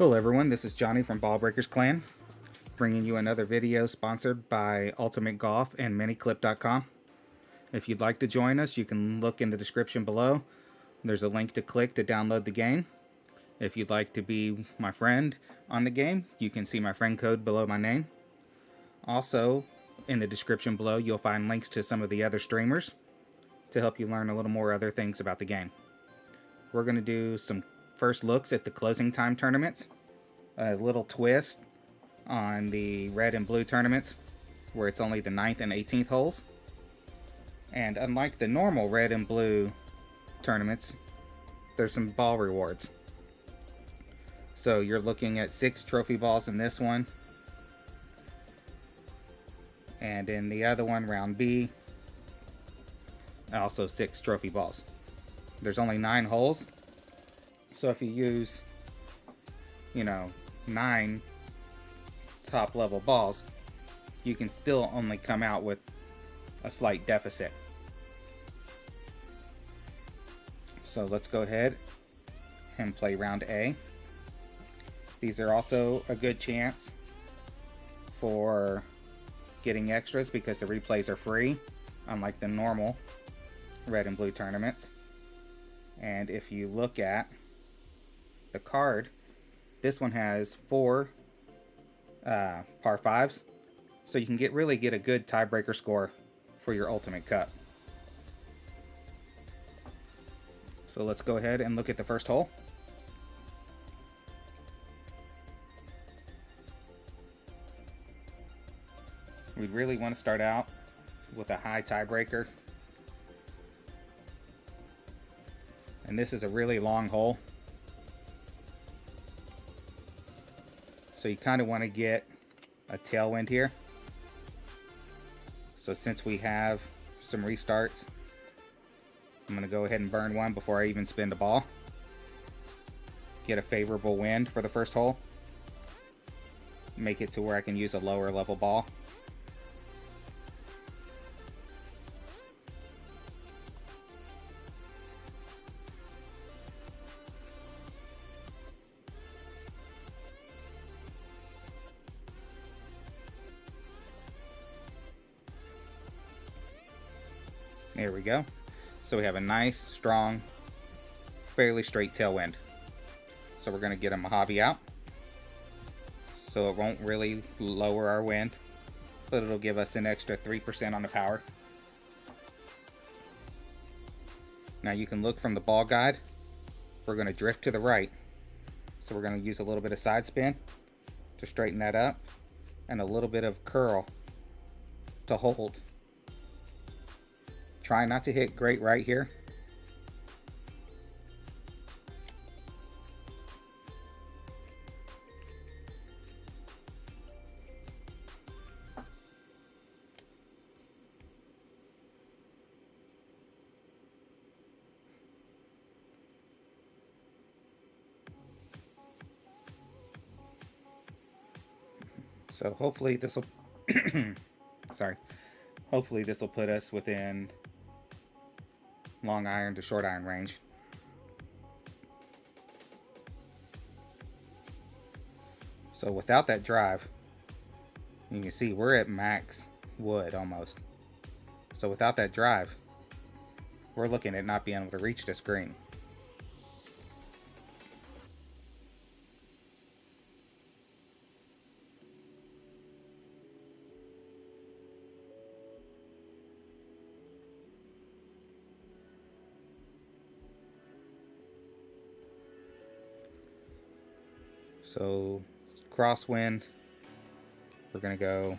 Hello everyone, this is Johnny from BallBreakers Clan, bringing you another video sponsored by Ultimate Golf and Miniclip.com. If you'd like to join us, you can look in the description below. There's a link to click to download the game. If you'd like to be my friend on the game, you can see my friend code below my name. Also, in the description below, you'll find links to some of the other streamers to help you learn a little more other things about the game. We're going to do some first looks at the closing time tournaments. A little twist on the red and blue tournaments where it's only the 9th and 18th holes. And unlike the normal red and blue tournaments, there's some ball rewards. So you're looking at 6 trophy balls in this one. And in the other one, round B, also 6 trophy balls. There's only 9 holes. So if you use, 9 top level balls, you can still only come out with a slight deficit. So let's go ahead and play round A. These are also a good chance for getting extras because the replays are free, unlike the normal red and blue tournaments. And if you look at the card, this one has 4 par 5s, so you can really get a good tiebreaker score for your Ultimate Cup. So let's go ahead and look at the first hole. We really want to start out with a high tiebreaker. And this is a really long hole. So you kind of want to get a tailwind here. So since we have some restarts, I'm going to go ahead and burn one before I even spin the ball. Get a favorable wind for the first hole. Make it to where I can use a lower level ball. There we go. So we have a nice, strong, fairly straight tailwind. So we're going to get a Mojave out. So it won't really lower our wind, but it'll give us an extra 3% on the power. Now you can look from the ball guide. We're going to drift to the right. So we're going to use a little bit of side spin to straighten that up, and a little bit of curl to hold. Try not to hit great right here. So hopefully this will hopefully this will put us within long iron to short iron range. So without that drive, you can see we're at max wood almost. So without that drive, we're looking at not being able to reach this green. So crosswind, we're going to go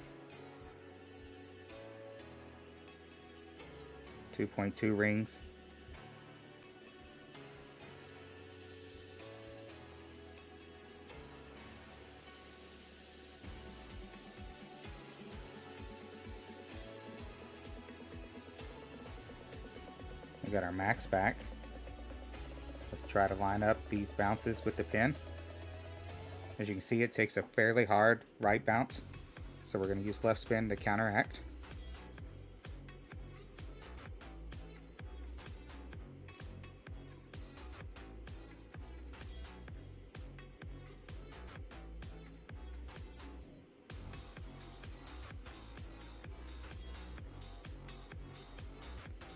2.2 rings. We got our max back. Let's try to line up these bounces with the pin. As you can see, it takes a fairly hard right bounce, so we're going to use left spin to counteract.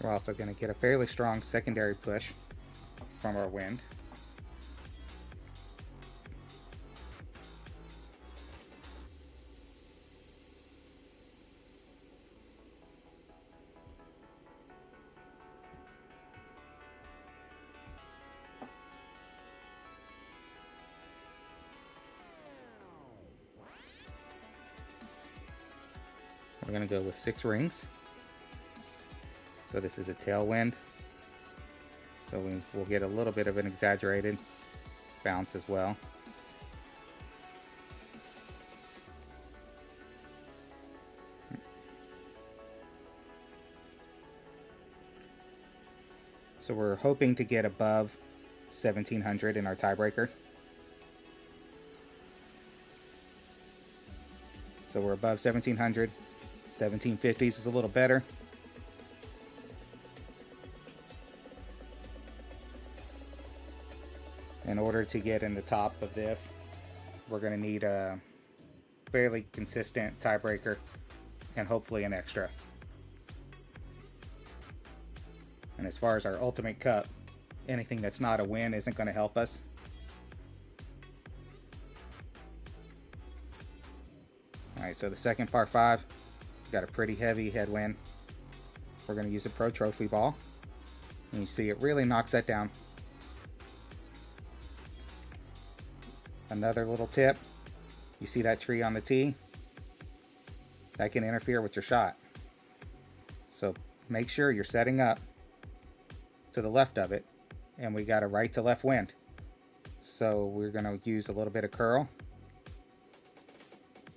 We're also going to get a fairly strong secondary push from our wind. We're going to go with 6 rings. So this is a tailwind. So we'll get a little bit of an exaggerated bounce as well. So we're hoping to get above 1700 in our tiebreaker. So we're above 1700. 1750s is a little better. In order to get in the top of this, we're going to need a fairly consistent tiebreaker and hopefully an extra. And as far as our ultimate cup, anything that's not a win isn't going to help us. Alright, so the second par 5, got a pretty heavy headwind. We're going to use a Pro Trophy ball. And you see it really knocks that down. Another little tip, you see that tree on the tee? That can interfere with your shot. So make sure you're setting up to the left of it, and we got a right to left wind. So we're going to use a little bit of curl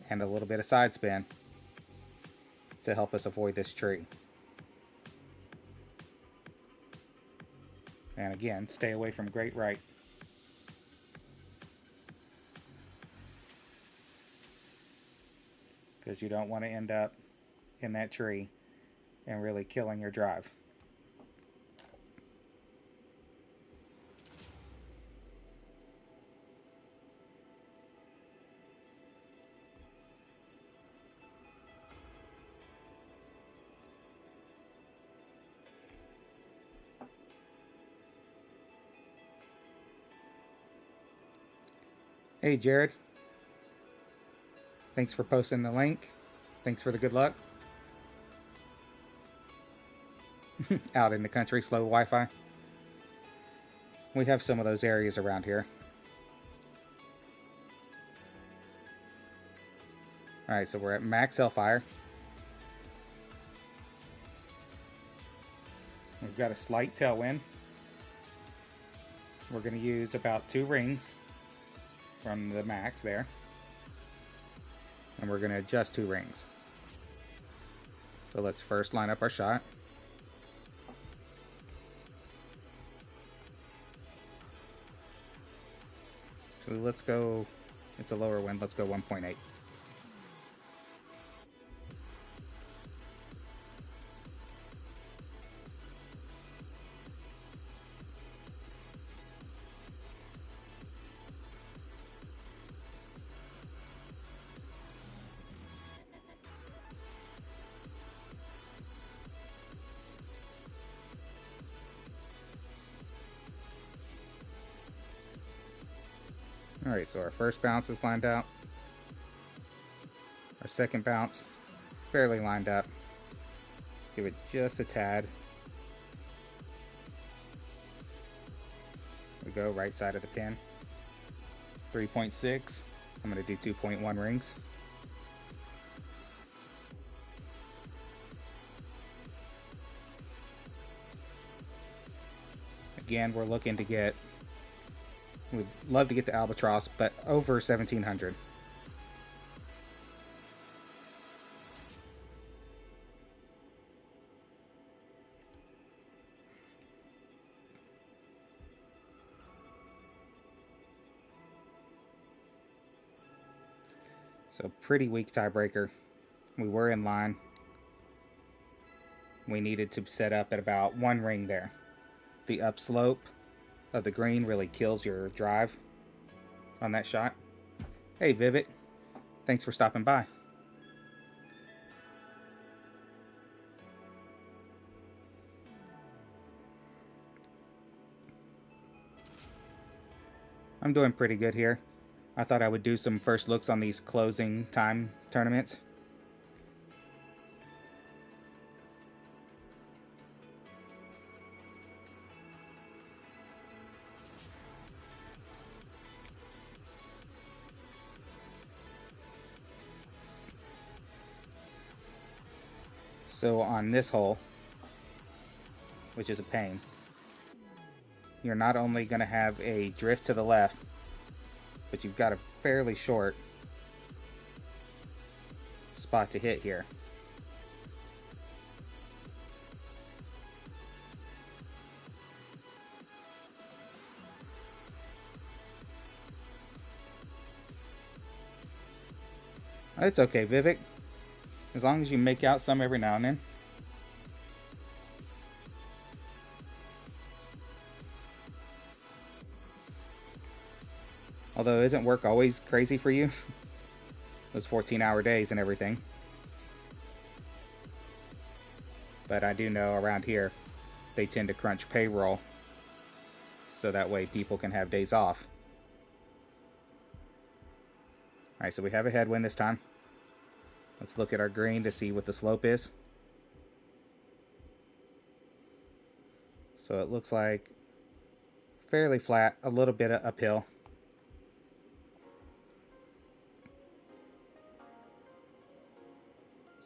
and a little bit of side spin to help us avoid this tree. And again, stay away from great right. Because you don't want to end up in that tree and really killing your drive. Hey Jared, thanks for posting the link. Thanks for the good luck. Out in the country, slow Wi-Fi. We have some of those areas around here. Alright, so we're at max hellfire. We've got a slight tailwind. We're going to use about 2 rings from the max there. And we're going to adjust 2 rings. So let's first line up our shot. So let's go, it's a lower wind, let's go 1.8. Alright, so our first bounce is lined out. Our second bounce, fairly lined up. Let's give it just a tad. We go right side of the pin. 3.6. I'm going to do 2.1 rings. Again, we're looking to get, we'd love to get the albatross, but over 1700. So pretty weak tiebreaker. We were in line. We needed to set up at about 1 ring there. The upslope of the green really kills your drive on that shot. Hey Vivit, thanks for stopping by. I'm doing pretty good here. I thought I would do some first looks on these closing time tournaments. So on this hole, which is a pain, you're not only going to have a drift to the left, but you've got a fairly short spot to hit here. It's okay, Vivek. As long as you make out some every now and then. Although, isn't work always crazy for you? Those 14-hour days and everything. But I do know around here, they tend to crunch payroll. So that way people can have days off. Alright, so we have a headwind this time. Let's look at our green to see what the slope is. So it looks like fairly flat, a little bit of uphill.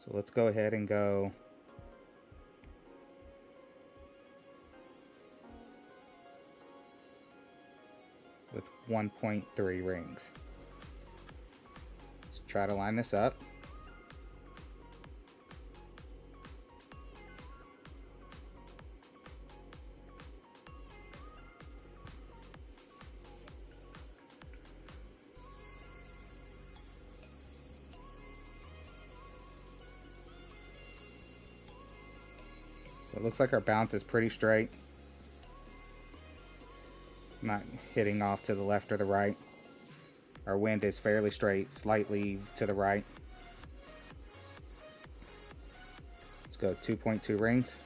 So let's go ahead and go with 1.3 rings. Let's try to line this up. So it looks like our bounce is pretty straight. Not hitting off to the left or the right. Our wind is fairly straight, slightly to the right. Let's go 2.2 rings.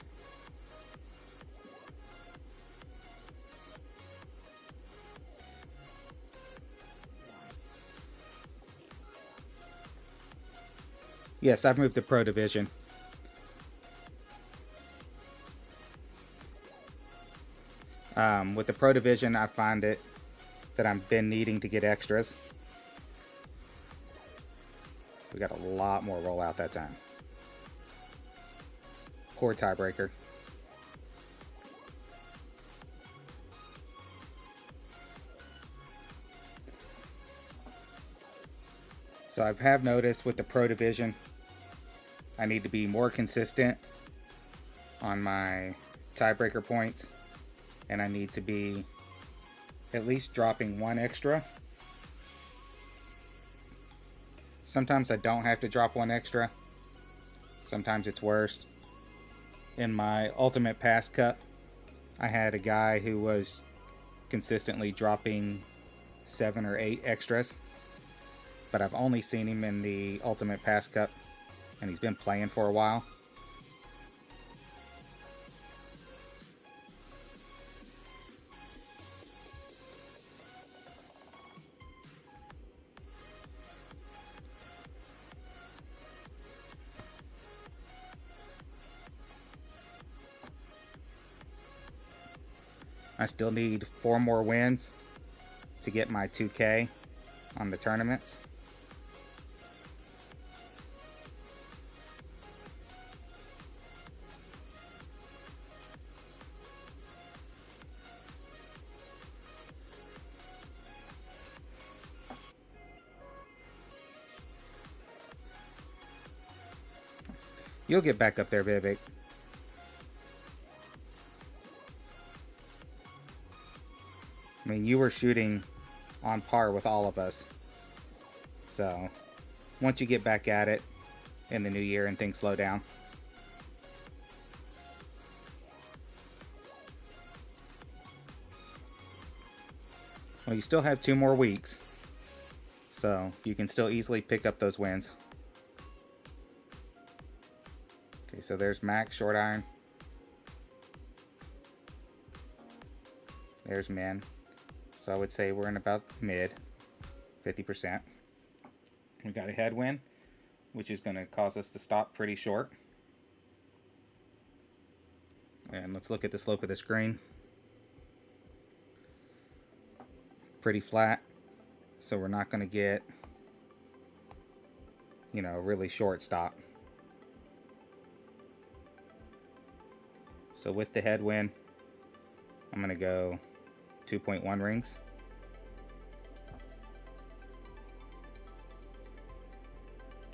Yes, I've moved to Pro Division. With the Pro Division, I find it that I've been needing to get extras. So we got a lot more rollout that time. Poor tiebreaker. So I have noticed with the Pro Division, I need to be more consistent on my tiebreaker points. And I need to be at least dropping one extra. Sometimes I don't have to drop one extra. Sometimes it's worse. In my Ultimate Pass Cup, I had a guy who was consistently dropping 7 or 8 extras. But I've only seen him in the Ultimate Pass Cup, and he's been playing for a while. I still need 4 more wins to get my 2K on the tournaments. You'll get back up there, Vivek. I mean, you were shooting on par with all of us. So, once you get back at it in the new year and things slow down. Well, you still have 2 more weeks. So, you can still easily pick up those wins. Okay, so there's Max, short iron. There's Min. So I would say we're in about mid, 50%. We got a headwind, which is going to cause us to stop pretty short. And let's look at the slope of the screen. Pretty flat, so we're not going to get, you know, a really short stop. So with the headwind, I'm going to go 2.1 rings.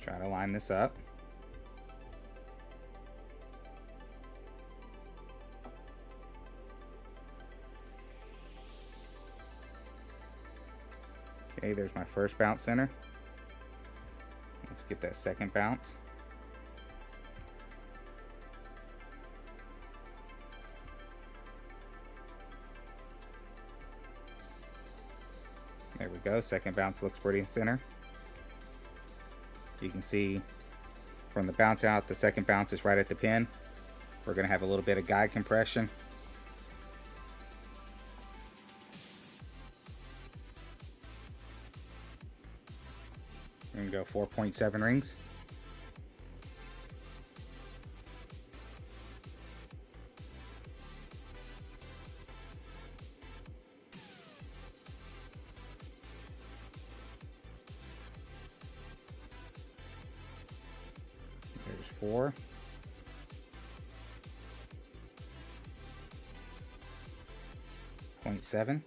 Try to line this up. Okay, there's my first bounce center. Let's get that second bounce. There we go, second bounce looks pretty in center. You can see from the bounce out, the second bounce is right at the pin. We're going to have a little bit of guide compression. We're going to go 4.7 rings. There's 4. Point 7.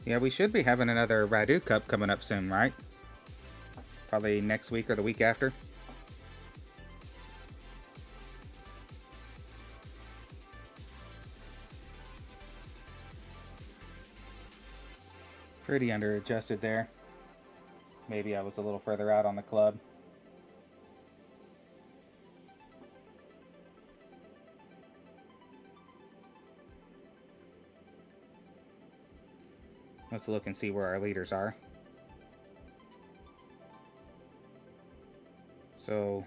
Yeah, we should be having another Radu Cup coming up soon, right? Probably next week or the week after. Pretty under adjusted there. Maybe I was a little further out on the club. Let's look and see where our leaders are. So,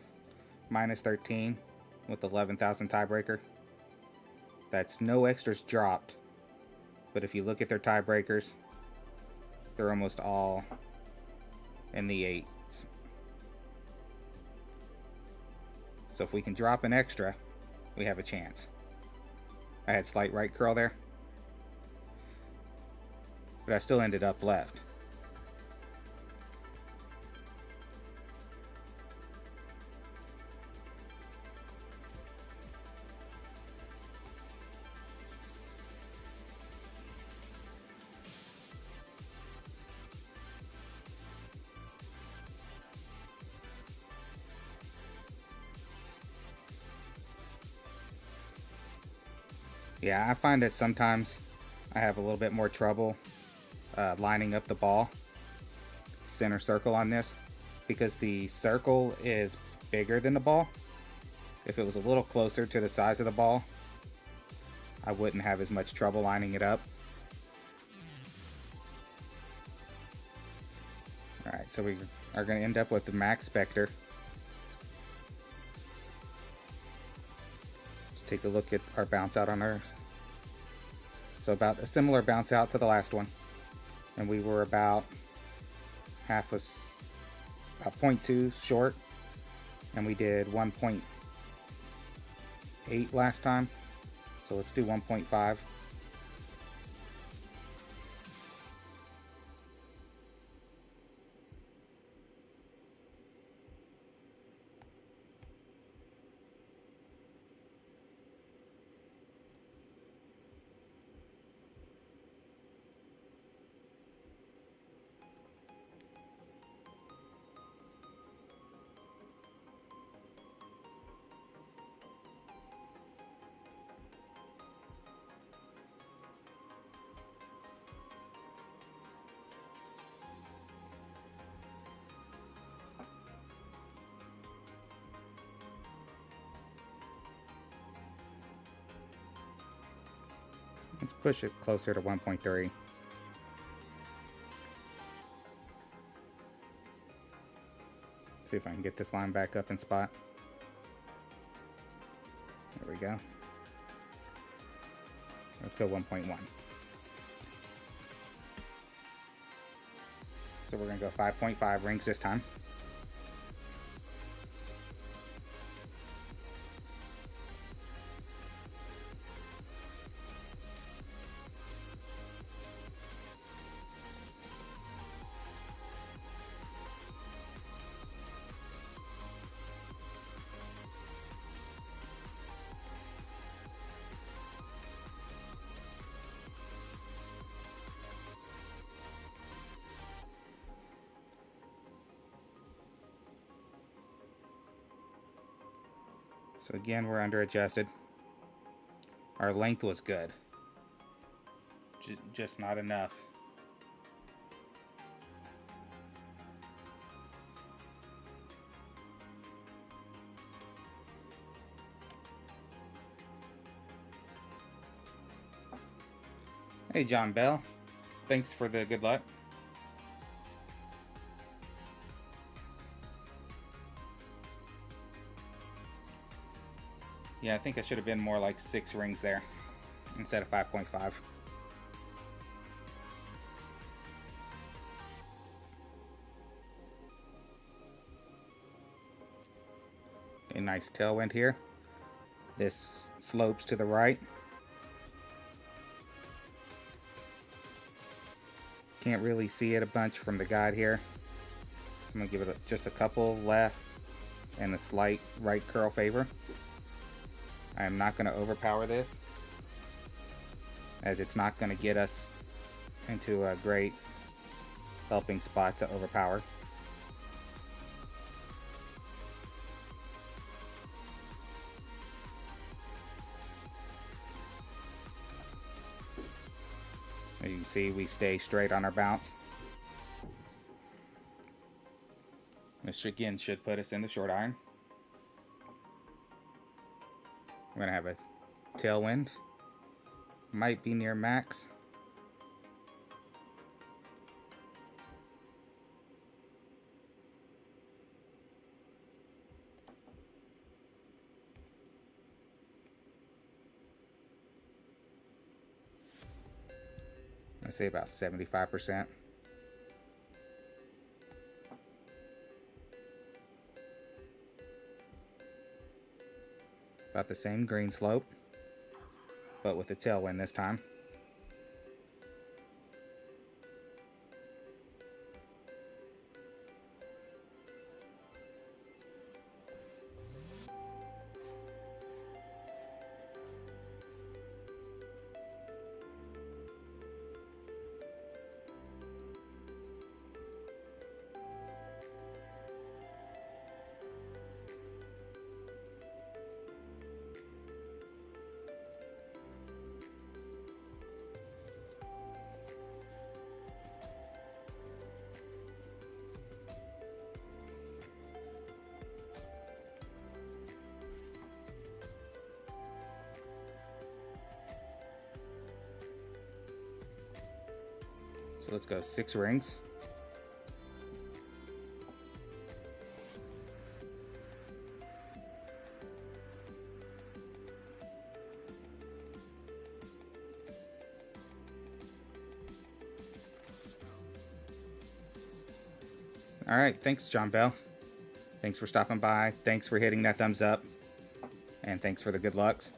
minus 13 with 11,000 tiebreaker. That's no extras dropped. But if you look at their tiebreakers, they're almost all in the 8s. So if we can drop an extra, we have a chance. I had slight right curl there, but I still ended up left. Yeah, I find that sometimes I have a little bit more trouble lining up the ball center circle on this, because the circle is bigger than the ball. If it was a little closer to the size of the ball, I wouldn't have as much trouble lining it up. Alright, so we are going to end up with the Max Spectre. Let's take a look at our bounce out on ours. So about a similar bounce out to the last one. And we were about about 0.2 short. And we did 1.8 last time. So let's do 1.5. Let's push it closer to 1.3. See if I can get this line back up in spot. There we go. Let's go 1.1. So we're going to go 5.5 rings this time. So again, we're under adjusted. Our length was good. Just not enough. Hey John Bell, thanks for the good luck. Yeah, I think I should have been more like 6 rings there instead of 5.5. A nice tailwind here. This slopes to the right. Can't really see it a bunch from the guide here. I'm gonna give it just a couple left and a slight right curl favor. I am not going to overpower this, as it's not going to get us into a great helping spot to overpower. As you can see, we stay straight on our bounce. This again should put us in the short iron. We're going to have a tailwind. Might be near max. I'd say about 75%. About the same green slope, but with a tailwind this time. So let's go 6 rings. All right, thanks John Bell. Thanks for stopping by. Thanks for hitting that thumbs up. And thanks for the good lucks.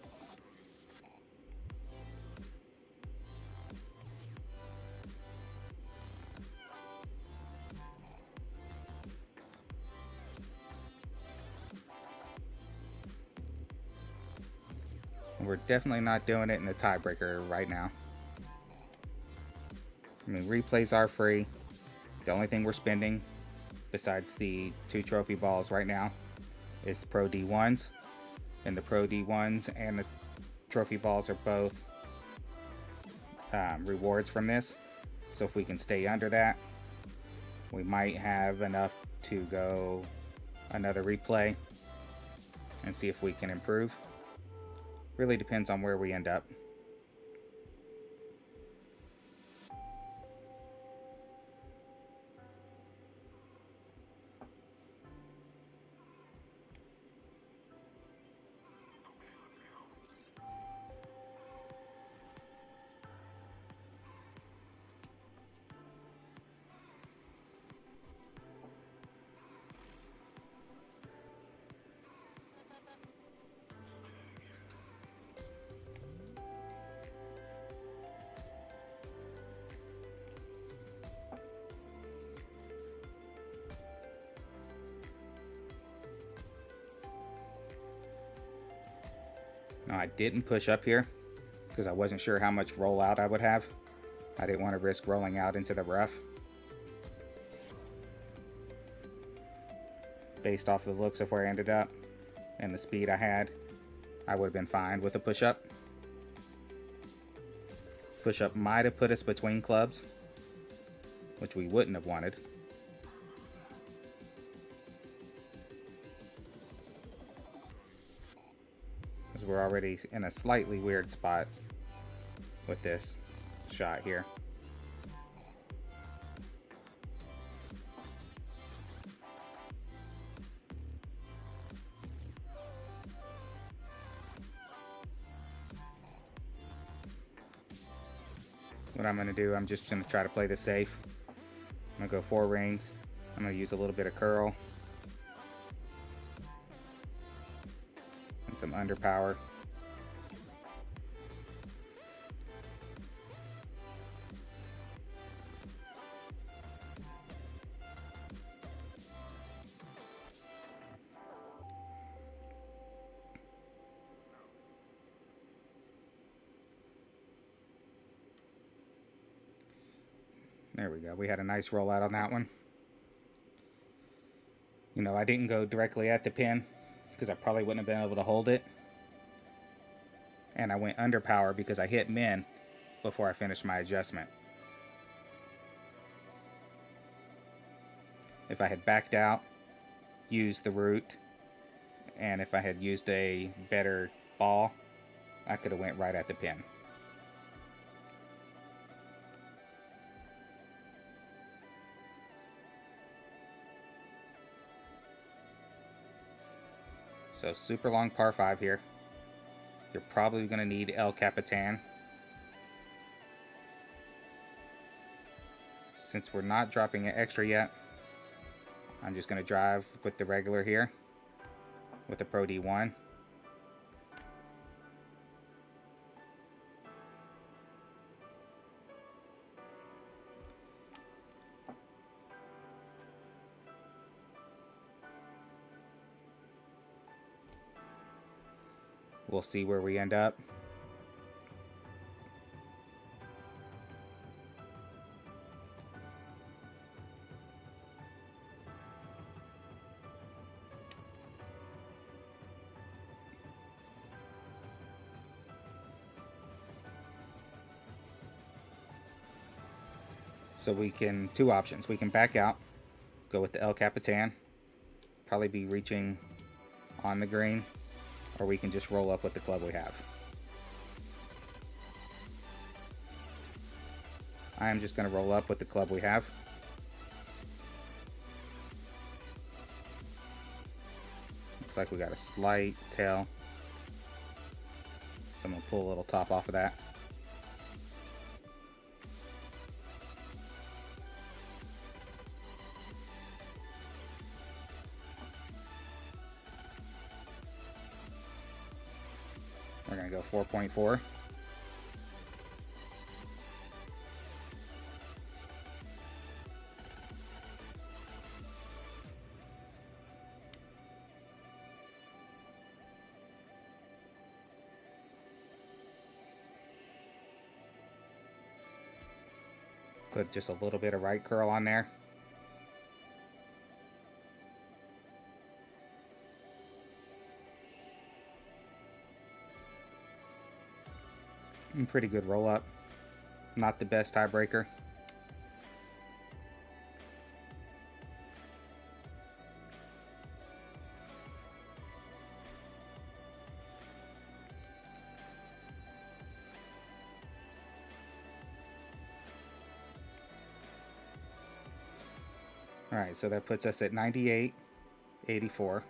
We're definitely not doing it in the tiebreaker right now. I mean, replays are free. The only thing we're spending, besides the 2 trophy balls right now, is the Pro D1s. And the Pro D1s and the trophy balls are both rewards from this. So if we can stay under that, we might have enough to go another replay and see if we can improve. Really depends on where we end up. Now, I didn't push up here because I wasn't sure how much rollout I would have. I didn't want to risk rolling out into the rough. Based off of the looks of where I ended up and the speed I had, I would have been fine with a push-up. Push-up might have put us between clubs, which we wouldn't have wanted. Because we're already in a slightly weird spot with this shot here. What I'm going to do, I'm just going to try to play this safe. I'm going to go 4 rings. I'm going to use a little bit of curl and some underpower. There we go. We had a nice rollout on that one. You know, I didn't go directly at the pin because I probably wouldn't have been able to hold it. And I went under power because I hit min before I finished my adjustment. If I had backed out, used the root, and if I had used a better ball, I could have went right at the pin. So super long par 5 here. You're probably going to need El Capitan. Since we're not dropping it extra yet, I'm just going to drive with the regular here with the Pro D1. We'll see where we end up. So we can, 2 options. We can back out, go with the El Capitan, probably be reaching on the green, or we can just roll up with the club we have. I am just going to roll up with the club we have. Looks like we got a slight tail, so I'm going to pull a little top off of that. We're going to go 4.4. Put just a little bit of right curl on there. Pretty good roll up. Not the best tiebreaker. Alright, so that puts us at 98.84.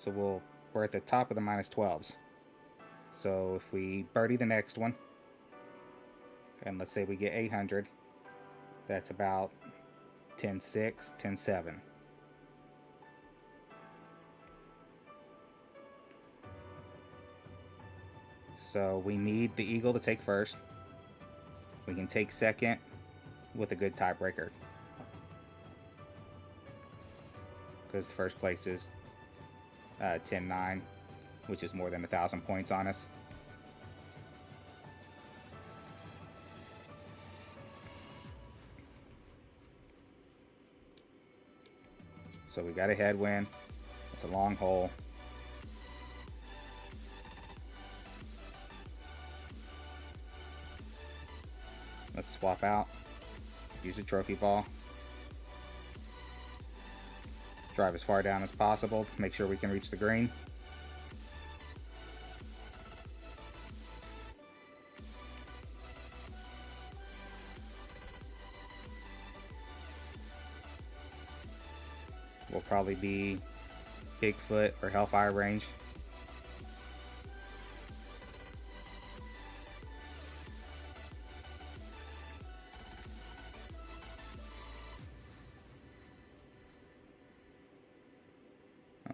So we're at the top of the minus 12s. So if we birdie the next one, and let's say we get 800, that's about 10.6, 10.7. So we need the eagle to take first. We can take second with a good tiebreaker, because first place is 10.9. which is more than 1,000 points on us. So we got a headwind. It's a long hole. Let's swap out. Use a trophy ball. Drive as far down as possible. Make sure we can reach the green. Will probably be Bigfoot or Hellfire range.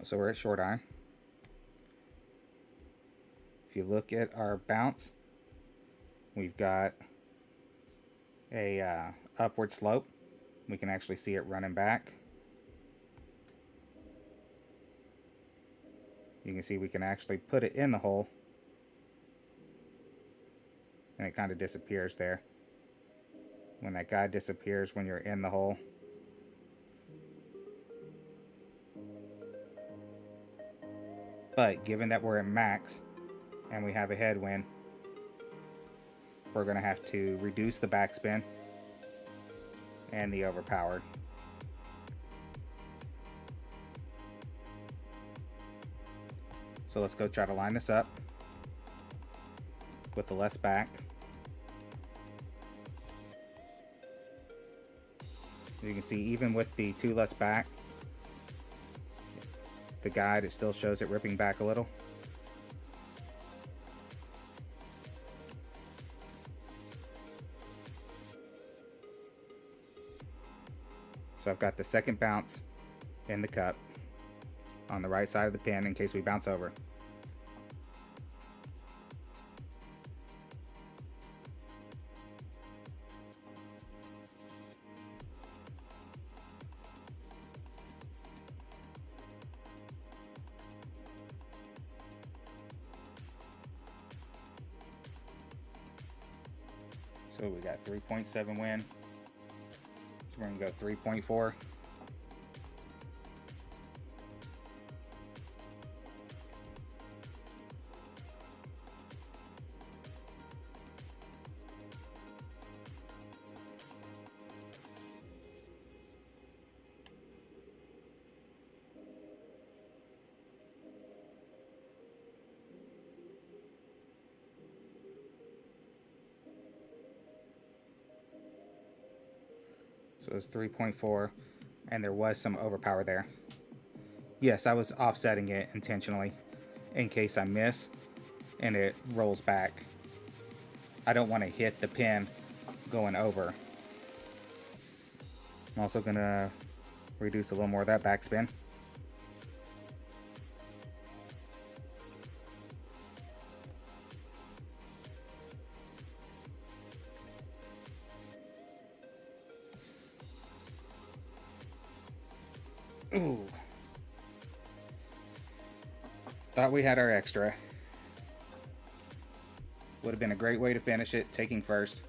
So we're at short iron. If you look at our bounce, we've got a upward slope. We can actually see it running back. You can see we can actually put it in the hole, and it kind of disappears there. When that guy disappears when you're in the hole. But given that we're at max and we have a headwind, we're going to have to reduce the backspin and the overpower. So let's go try to line this up with the less back. You can see even with the 2 less back, the guide, it still shows it ripping back a little. So I've got the second bounce in the cup on the right side of the pin in case we bounce over. So we got 3.7 win. So we're gonna go 3.4. So it's 3.4, and there was some overpower there. Yes, I was offsetting it intentionally in case I miss and it rolls back. I don't want to hit the pin going over. I'm also going to reduce a little more of that backspin. Ooh. Thought we had our extra. Would have been a great way to finish it, taking first.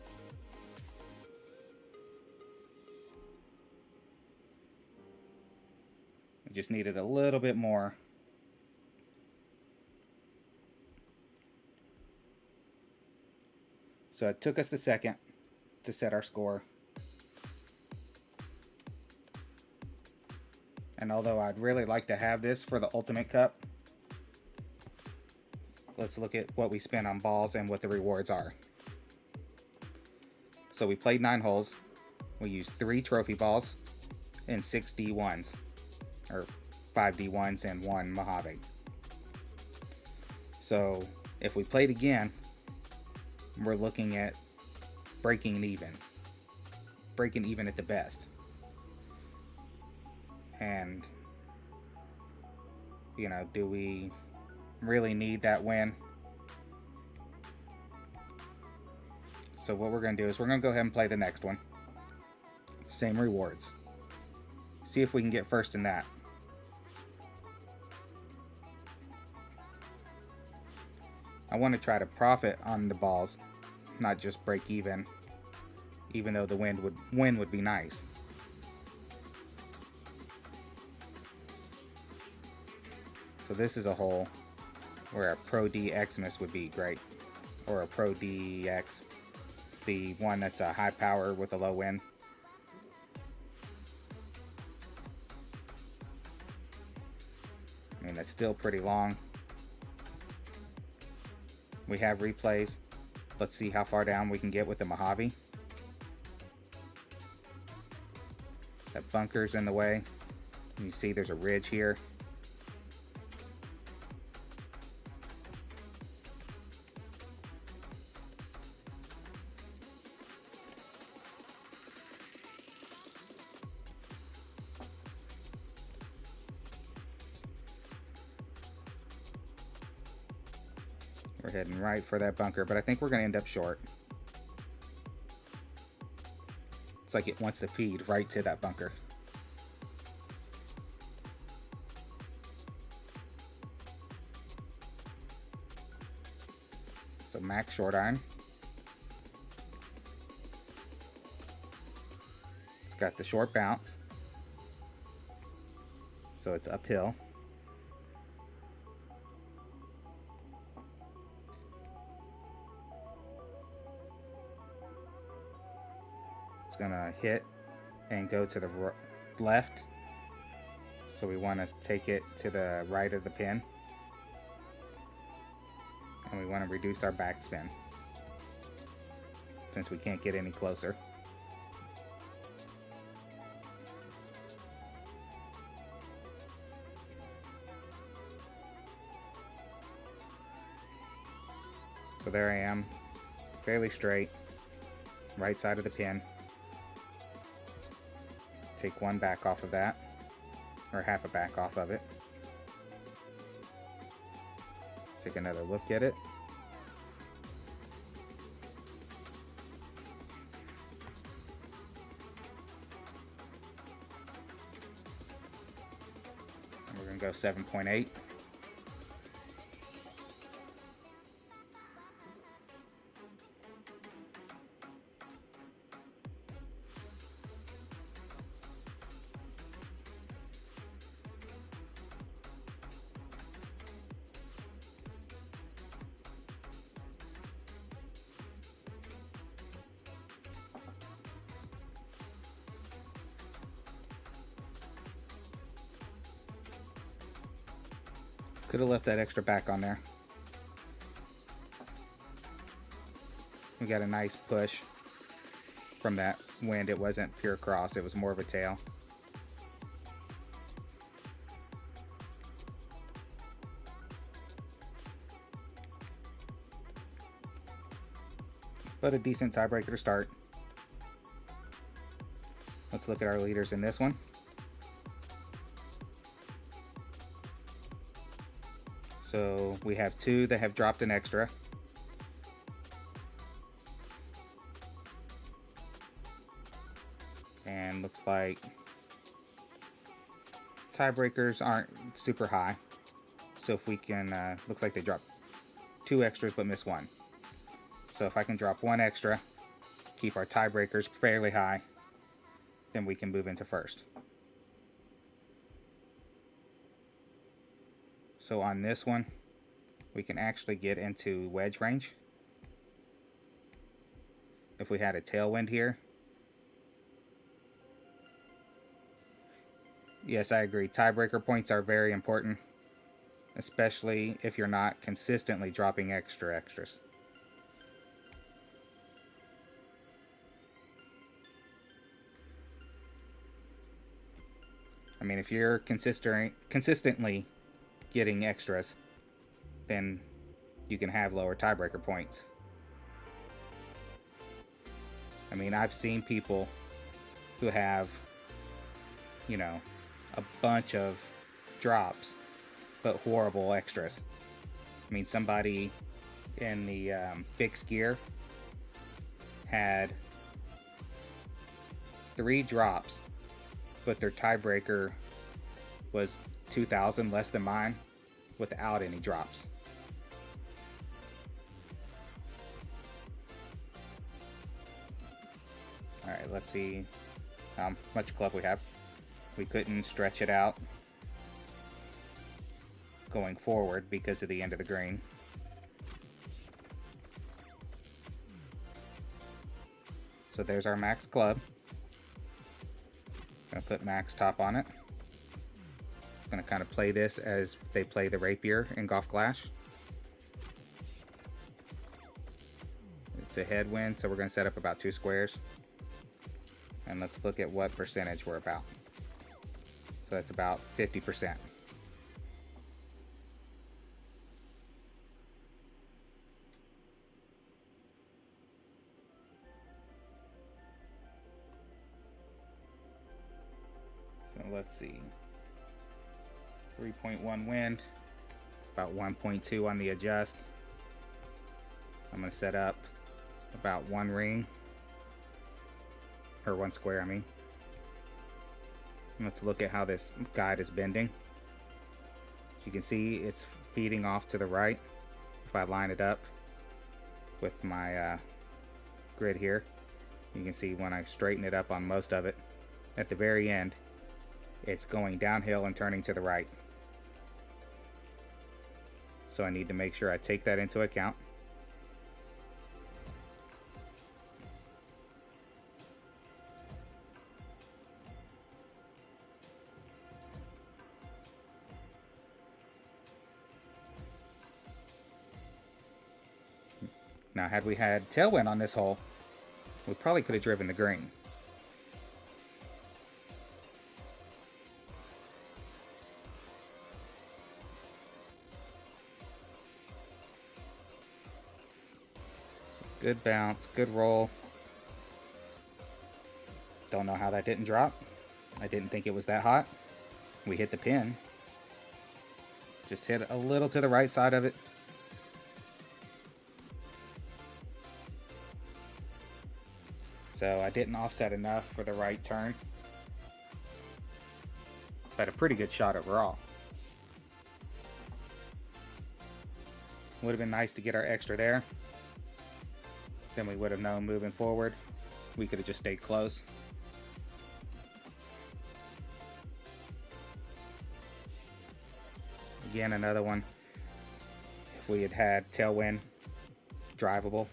We just needed a little bit more. So it took us the second to set our score. And although I'd really like to have this for the Ultimate Cup, let's look at what we spent on balls and what the rewards are. So we played 9 holes. We used 3 trophy balls and 6 D1s, or 5 D1s and 1 Mojave. So if we played again, we're looking at breaking even at the best. And, you know, do we really need that win? So what we're going to do is we're going to go ahead and play the next one. Same rewards. See if we can get first in that. I want to try to profit on the balls, not just break even though the win would be nice. So this is a hole where a Pro D Xmas would be great, or a Pro DX, the one that's a high power with a low win. I mean, that's still pretty long. We have replays. Let's see how far down we can get with the Mojave. That bunker's in the way. You see there's a ridge here. We're heading right for that bunker, but I think we're going to end up short. It's like it wants to feed right to that bunker. So max short iron. It's got the short bounce, so it's uphill. It's gonna hit and go to the left, so we want to take it to the right of the pin, and we want to reduce our backspin since we can't get any closer. So there I am, fairly straight, right side of the pin. Take one back off of that, or half a back off of it. Take another look at it. And we're going to go 7.8. Could have left that extra back on there. We got a nice push from that wind. It wasn't pure cross, it was more of a tail. But a decent tiebreaker to start. Let's look at our leaders in this one. So we have two that have dropped an extra. And looks like tiebreakers aren't super high. So if we can, looks like they dropped two extras but missed one. So if I can drop one extra, keep our tiebreakers fairly high, then we can move into first. So on this one, we can actually get into wedge range. If we had a tailwind here. Yes, I agree. Tiebreaker points are very important, especially if you're not consistently dropping extras. I mean, if you're consistently getting extras, then you can have lower tiebreaker points. I mean, I've seen people who have, you know, a bunch of drops but horrible extras. I mean, somebody in the fixed gear had 3 drops, but their tiebreaker was 2,000 less than mine without any drops. let's see how much club we have. We couldn't stretch it out going forward because of the end of the green. So there's our max club. Gonna put max top on it. Gonna kind of play this as they play the rapier in Golf Clash. It's a headwind, so we're gonna set up about 2 squares. And let's look at what percentage we're about. So that's about 50%. So let's see. 3.1 wind, about 1.2 on the adjust. I'm going to set up about 1 ring, or 1 square, I mean. And let's look at how this guide is bending. As you can see, it's feeding off to the right. If I line it up with my grid here, you can see when I straighten it up on most of it, at the very end, it's going downhill and turning to the right. So I need to make sure I take that into account. Now, had we had tailwind on this hole, we probably could have driven the green. Good bounce, good roll. Don't know how that didn't drop. I didn't think it was that hot. We hit the pin. Just hit a little to the right side of it. So I didn't offset enough for the right turn. But a pretty good shot overall. Would have been nice to get our extra there. Then we would have known moving forward. We could have just stayed close. Again, another one. If we had had tailwind, drivable.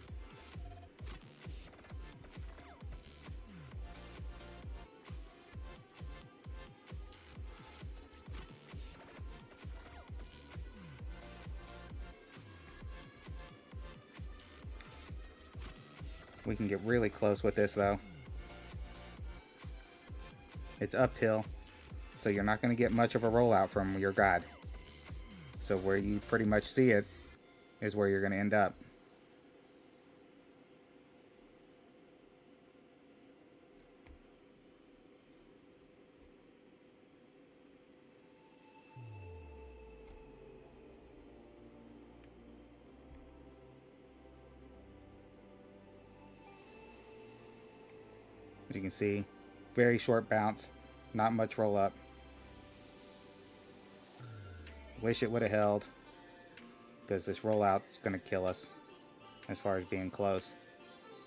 We can get really close with this though. It's uphill, so you're not going to get much of a rollout from your guide. So where you pretty much see it is where you're going to end up. As you can see, very short bounce, not much roll up. Wish it would have held, because this rollout's going to kill us as far as being close.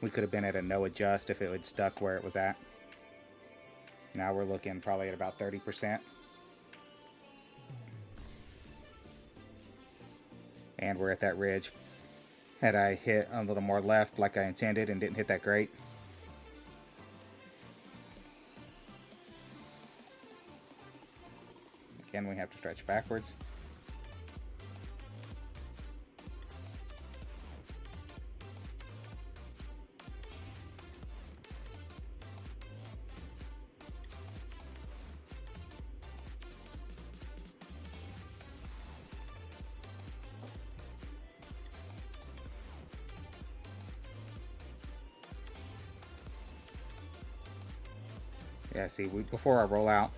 We could have been at a no adjust if it had stuck where it was at. Now we're looking probably at about 30%. And we're at that ridge. Had I hit a little more left like I intended and didn't hit that great, again, we have to stretch backwards. Yeah, see, before our rollout,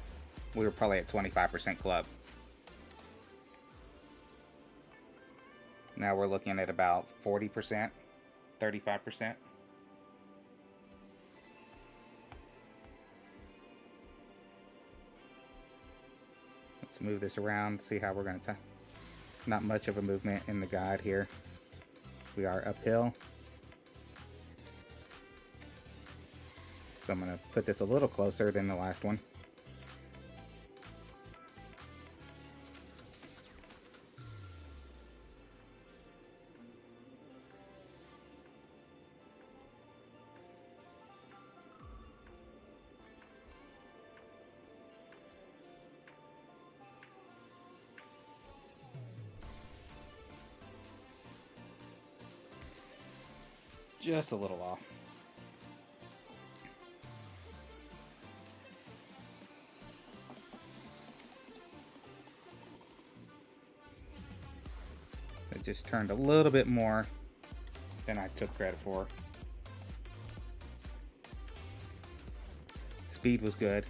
we were probably at 25% club. Now we're looking at about 40%, 35%. Let's move this around, see how we're going to... Not much of a movement in the guide here. We are uphill. So I'm going to put this a little closer than the last one. Just a little off. It just turned a little bit more than I took credit for. Speed was good.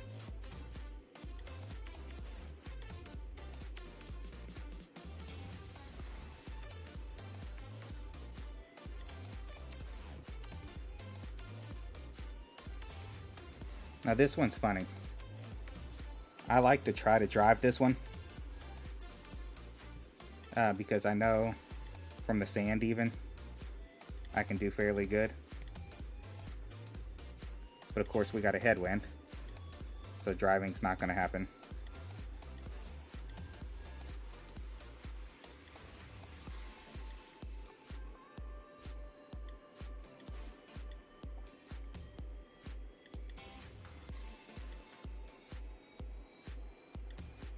Now this one's funny. I like to try to drive this one because I know from the sand even I can do fairly good. But of course we got a headwind, so driving's not going to happen.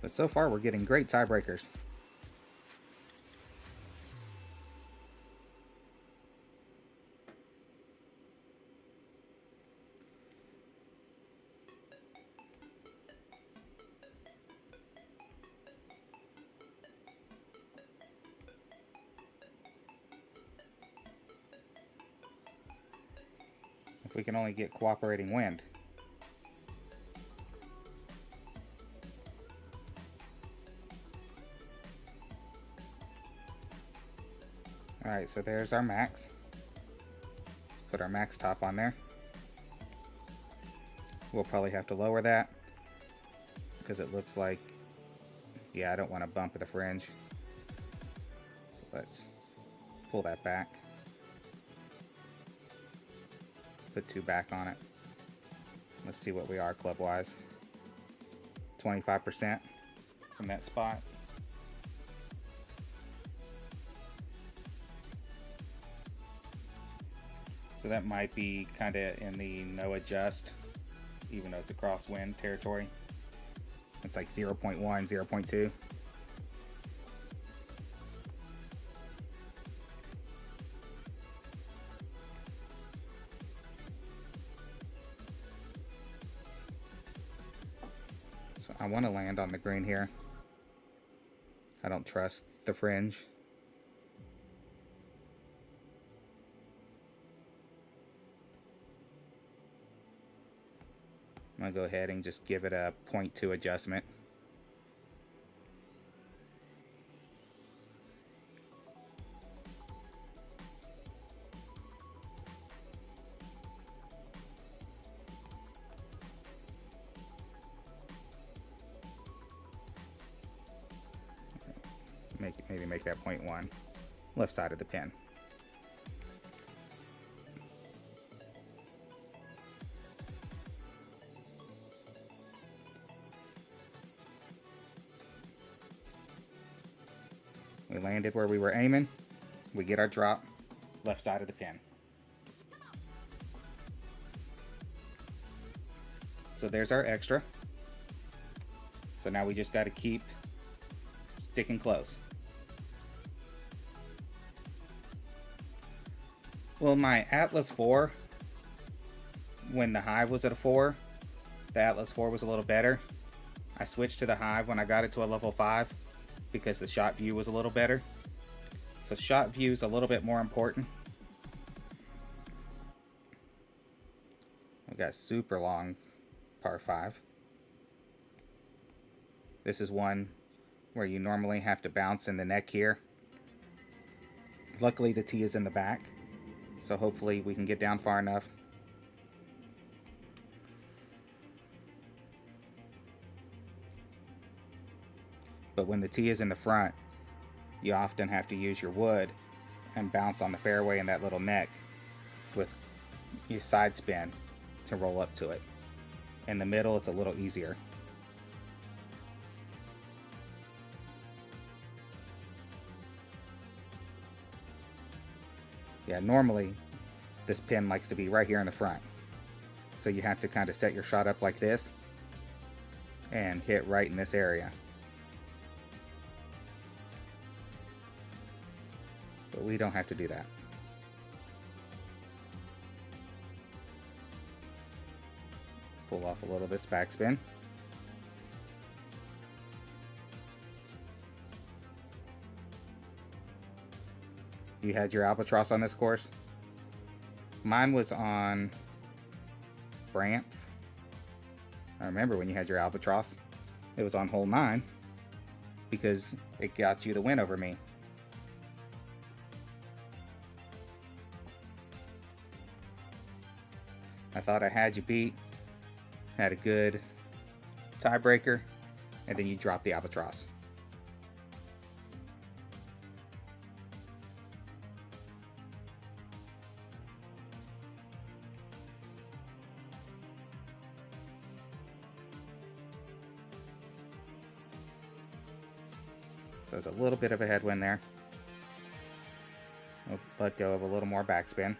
But so far we're getting great tiebreakers. If we can only get cooperating wind. Alright, so there's our max. Put our max top on there. We'll probably have to lower that because it looks like, yeah, I don't want to bump the fringe. So let's pull that back. Put 2 back on it. Let's see what we are club-wise. 25% from that spot. So that might be kind of in the no adjust, even though it's a crosswind territory. It's like 0.1, 0.2. So I want to land on the green here. I don't trust the fringe. I'm going to go ahead and just give it a 0.2 adjustment. Maybe make that 0.1. Left side of the pin. We landed where we were aiming. We get our drop, left side of the pin. So there's our extra. So now we just got to keep sticking close. Well, my Atlas 4, when the hive was at a 4, the Atlas 4 was a little better. I switched to the hive when I got it to a level 5 because the shot view was a little better. So shot view is a little bit more important. We've got super long par 5. This is one where you normally have to bounce in the neck here. Luckily the tee is in the back, so hopefully we can get down far enough. But when the tee is in the front, you often have to use your wood and bounce on the fairway in that little neck with your side spin to roll up to it. In the middle, it's a little easier. Yeah, normally this pin likes to be right here in the front. So you have to kind of set your shot up like this and hit right in this area. But we don't have to do that. Pull off a little of this backspin. You had your albatross on this course? Mine was on Brant. I remember when you had your albatross. It was on hole 9 because it got you the win over me. I thought I had you beat. Had a good tiebreaker, and then you dropped the albatross. So there's a little bit of a headwind there. We'll let go of a little more backspin.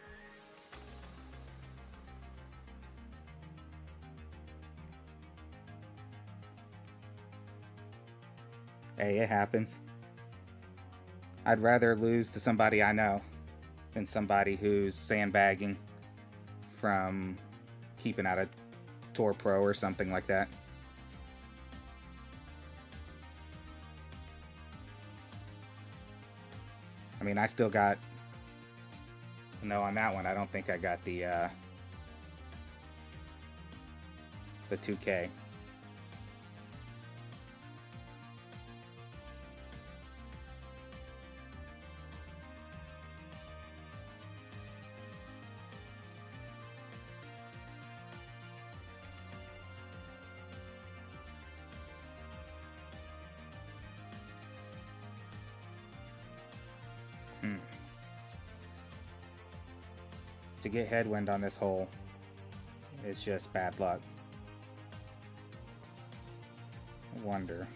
Hey, it happens. I'd rather lose to somebody I know than somebody who's sandbagging from keeping out a Tour Pro or something like that. I mean, I still got... No, on that one, I don't think I got the 2K. To get headwind on this hole is just bad luck. I wonder.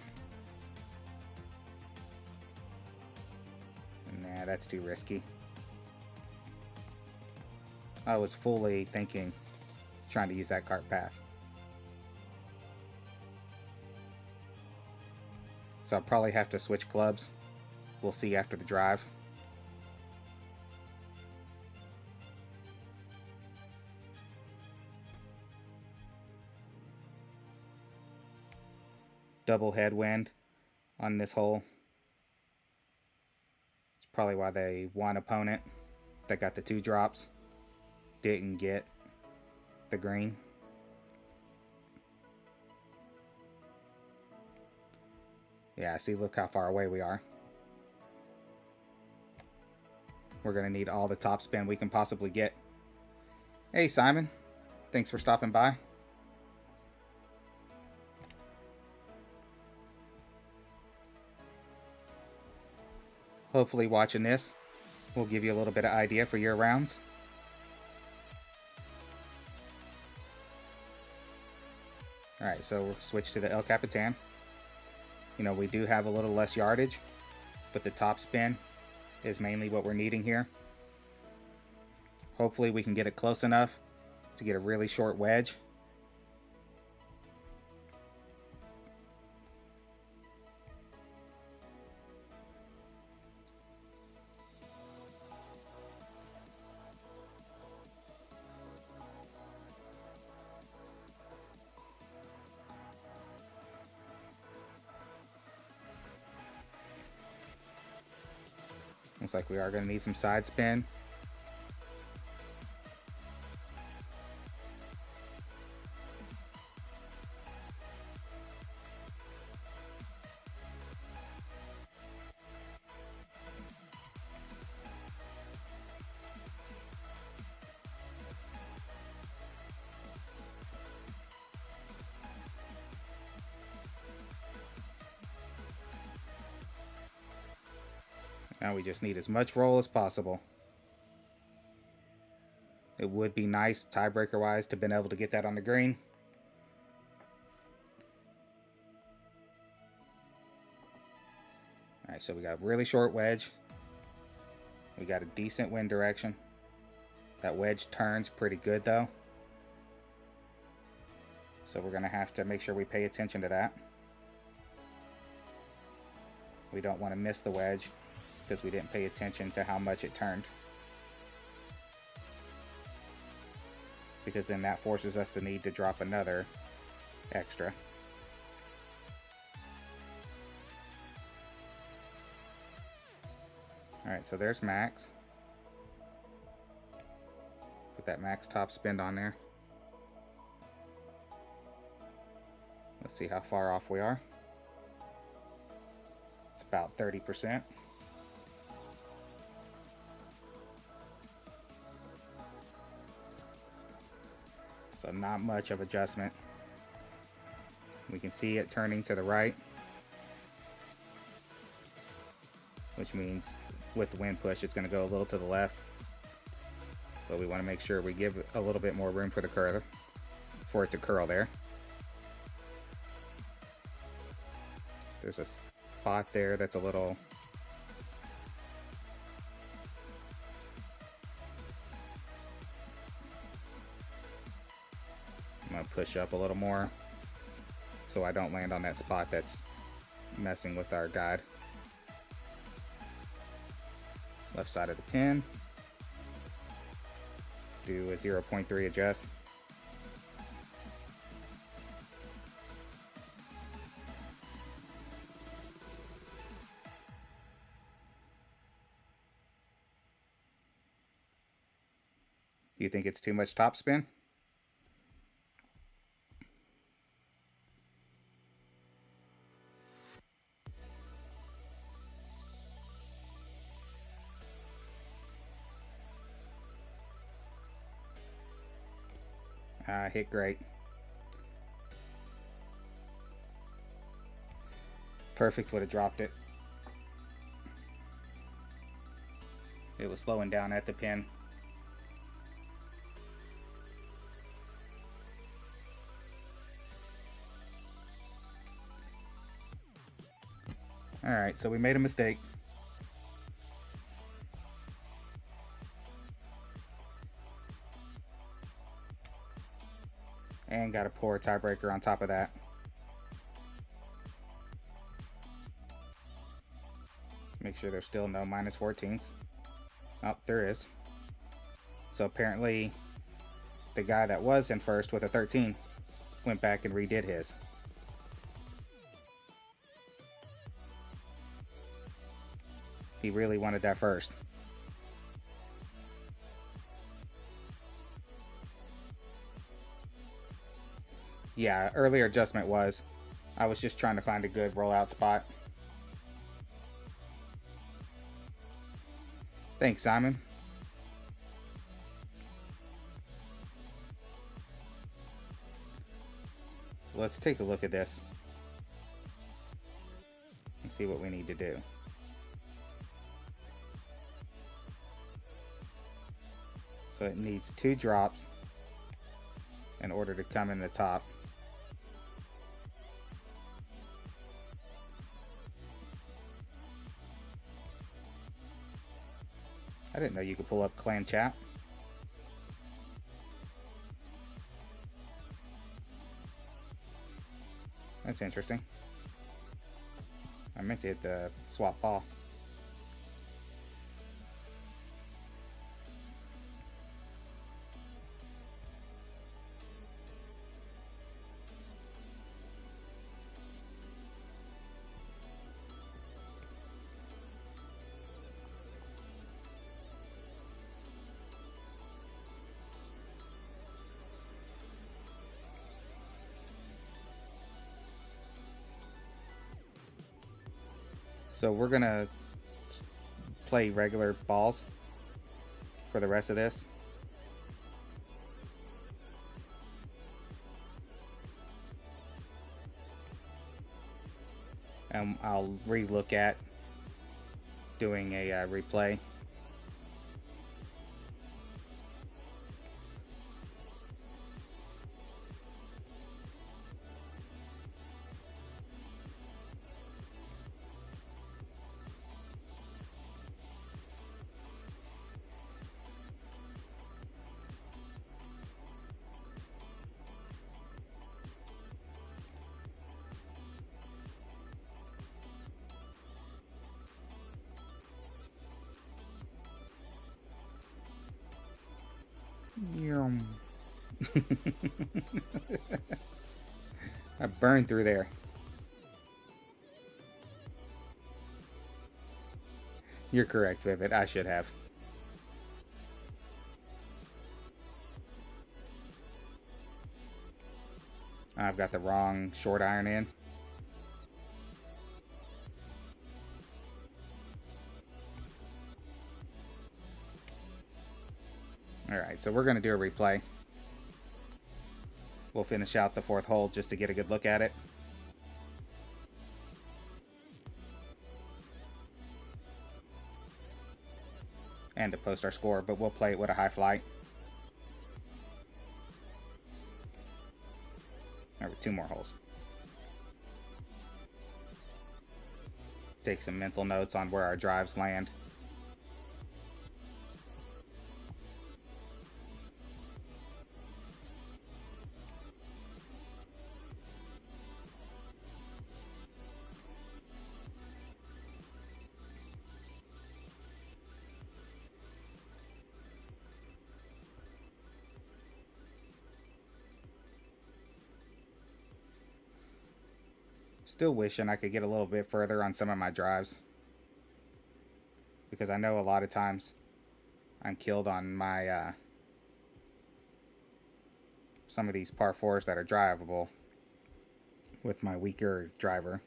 Nah, that's too risky. I was fully thinking, trying to use that cart path. So I'll probably have to switch clubs. We'll see after the drive. Double headwind on this hole. It's probably why they one opponent that got the 2 drops didn't get the green. Yeah, see, look how far away we are. We're gonna need all the top spin we can possibly get. Hey Simon, thanks for stopping by. Hopefully watching this will give you a little bit of idea for your rounds. Alright, so we'll switch to the El Capitan. You know, we do have a little less yardage, but the top spin is mainly what we're needing here. Hopefully we can get it close enough to get a really short wedge. Looks like we are going to need some side spin. Now we just need as much roll as possible. It would be nice, tiebreaker wise, to have been able to get that on the green. Alright, so we got a really short wedge. We got a decent wind direction. That wedge turns pretty good though. So we're going to have to make sure we pay attention to that. We don't want to miss the wedge because we didn't pay attention to how much it turned. Because then that forces us to need to drop another extra. Alright, so there's max. Put that max top spin on there. Let's see how far off we are. It's about 30%. So not much of adjustment. We can see it turning to the right, which means with the wind push it's going to go a little to the left. But we want to make sure we give a little bit more room for the curler, for it to curl there. There's a spot there that's a little I'm going to push up a little more so I don't land on that spot that's messing with our guide. Left side of the pin. Let's do a 0.3 adjust. Do you think it's too much top spin? Hit great. Perfect, would have dropped it. It was slowing down at the pin. Alright, so we made a mistake. And got a poor tiebreaker on top of that. Let's make sure there's still no minus 14s. Oh, there is. So apparently the guy that was in first with a 13 went back and redid his. He really wanted that first. Yeah, earlier adjustment was, I was just trying to find a good rollout spot. Thanks, Simon. So let's take a look at this and see what we need to do. So it needs 2 drops in order to come in the top. I didn't know you could pull up clan chat. That's interesting. I meant to hit the swap ball. So we're gonna play regular balls for the rest of this. And I'll re-look at doing a replay. I burned through there. You're correct, Vivid. I should have. I've got the wrong short iron in. Alright, so we're going to do a replay. We'll finish out the fourth hole just to get a good look at it. And to post our score, but we'll play it with a high flight. There were 2 more holes. Take some mental notes on where our drives land. Still wishing I could get a little bit further on some of my drives, because I know a lot of times I'm killed on my some of these par 4s that are drivable with my weaker driver.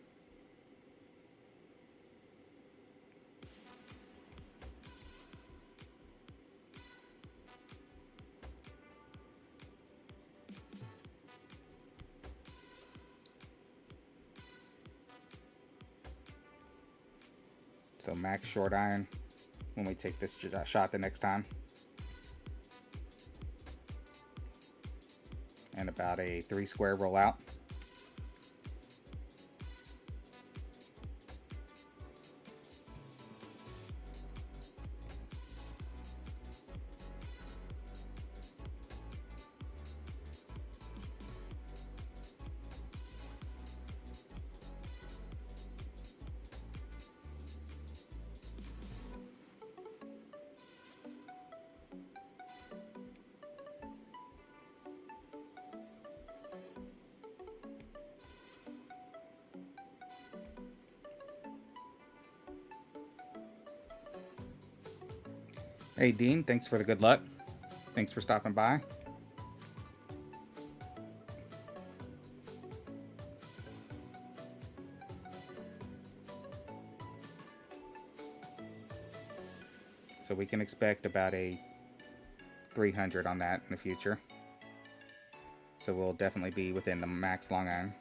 So max short iron when we take this shot the next time. And about a 3 square rollout. Hey Dean, thanks for the good luck. Thanks for stopping by. So we can expect about a 300 on that in the future. So we'll definitely be within the max long iron.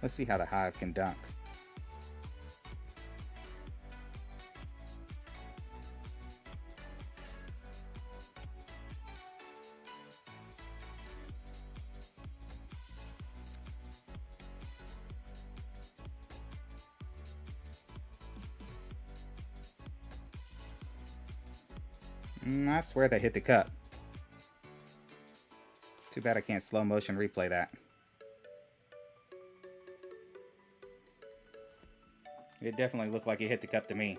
Let's see how the Hive can dunk. I swear they hit the cup. Too bad I can't slow motion replay that. It definitely looked like it hit the cup to me.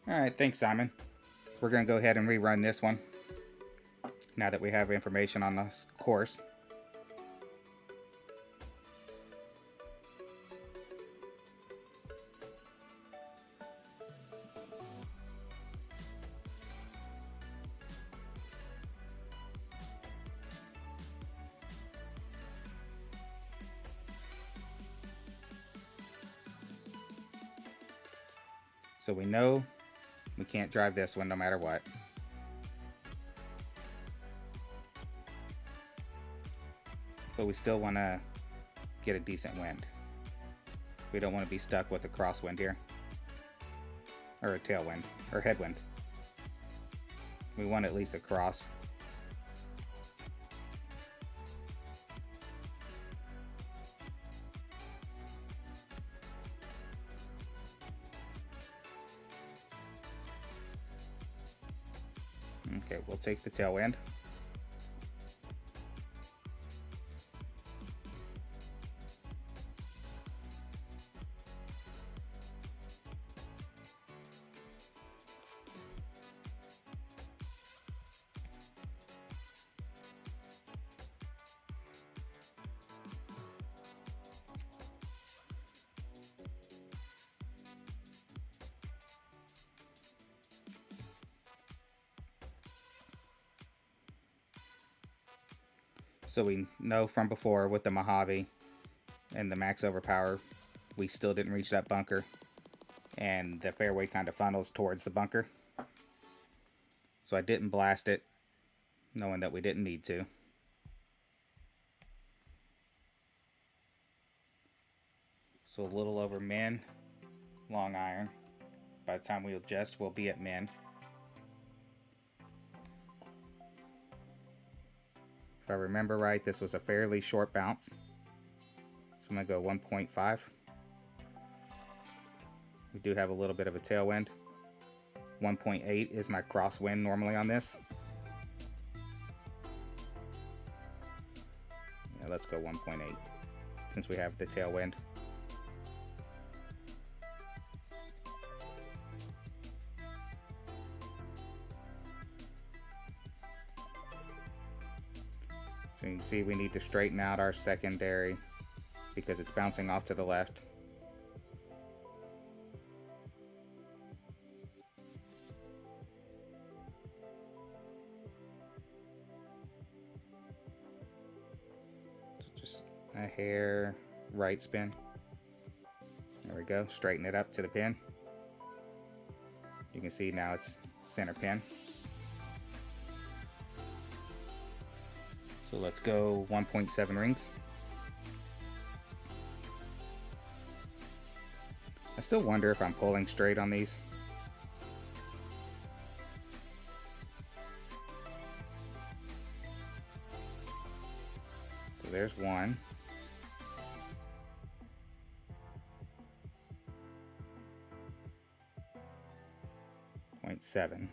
Alright, thanks Simon. We're going to go ahead and rerun this one now that we have information on this course. So we know we can't drive this one no matter what. But we still want to get a decent wind. We don't want to be stuck with a crosswind here. Or a tailwind, or headwind. We want at least a cross Okay, we'll take the tailwind. So we know from before with the Mojave and the max overpower, we still didn't reach that bunker. And the fairway kind of funnels towards the bunker. So I didn't blast it, knowing that we didn't need to. So a little over min, long iron. By the time we adjust, we'll be at min. If I remember right, this was a fairly short bounce. So I'm going to go 1.5. We do have a little bit of a tailwind. 1.8 is my crosswind normally on this. Yeah, let's go 1.8 since we have the tailwind. So you can see we need to straighten out our secondary because it's bouncing off to the left. So just a hair right spin. There we go. Straighten it up to the pin. You can see now it's center pin. So let's go 1.7 rings. I still wonder if I'm pulling straight on these. So there's one. Point 7.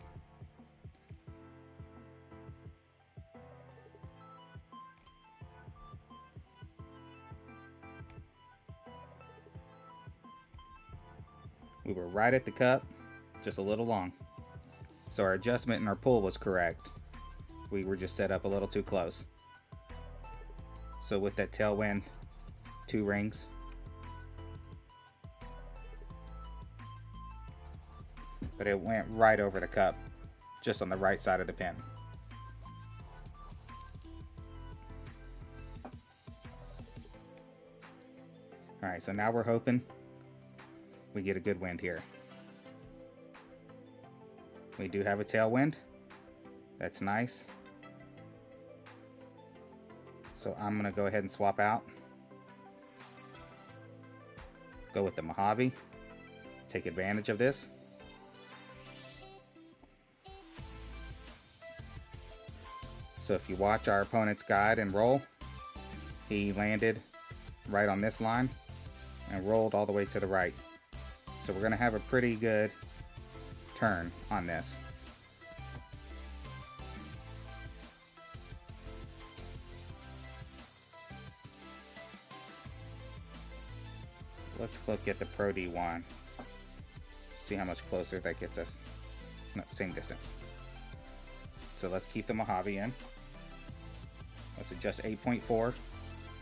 We were right at the cup, just a little long. So our adjustment and our pull was correct. We were just set up a little too close. So with that tailwind, 2 rings. But it went right over the cup, just on the right side of the pin. Alright, so now we're hoping we get a good wind here. We do have a tailwind. That's nice. So I'm going to go ahead and swap out. Go with the Mojave. Take advantage of this. So if you watch our opponent's guide and roll, he landed right on this line and rolled all the way to the right. So we're going to have a pretty good turn on this. Let's look at the Pro D1. See how much closer that gets us. No, same distance. So let's keep the Mojave in. Let's adjust 8.4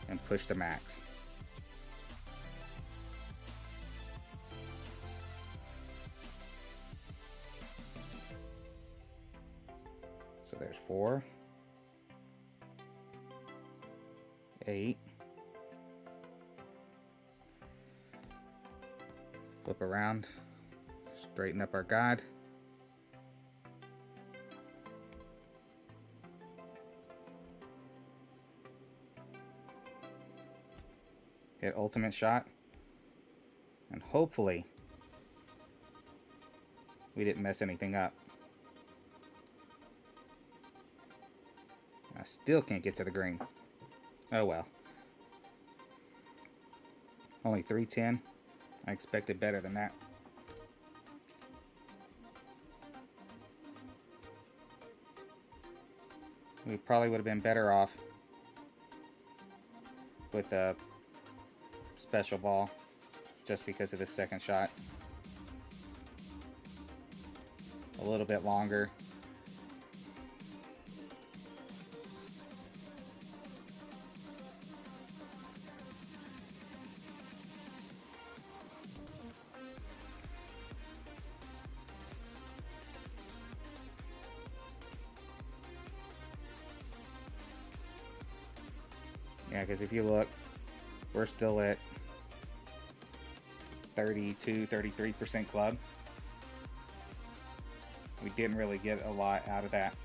and push the max. So there's 4, 8. Flip around, straighten up our guide. Hit ultimate shot. And hopefully we didn't mess anything up. I still can't get to the green. Oh well. Only 310. I expected better than that. We probably would have been better off with a special ball just because of the second shot. A little bit longer. Yeah, because if you look, we're still at 32-33% club. We didn't really get a lot out of that.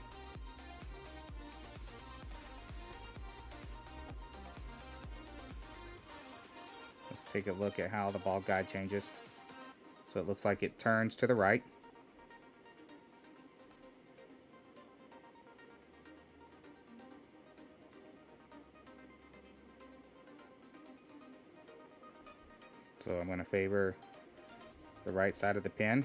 Let's take a look at how the ball guide changes. So it looks like it turns to the right. So I'm going to favor the right side of the pin.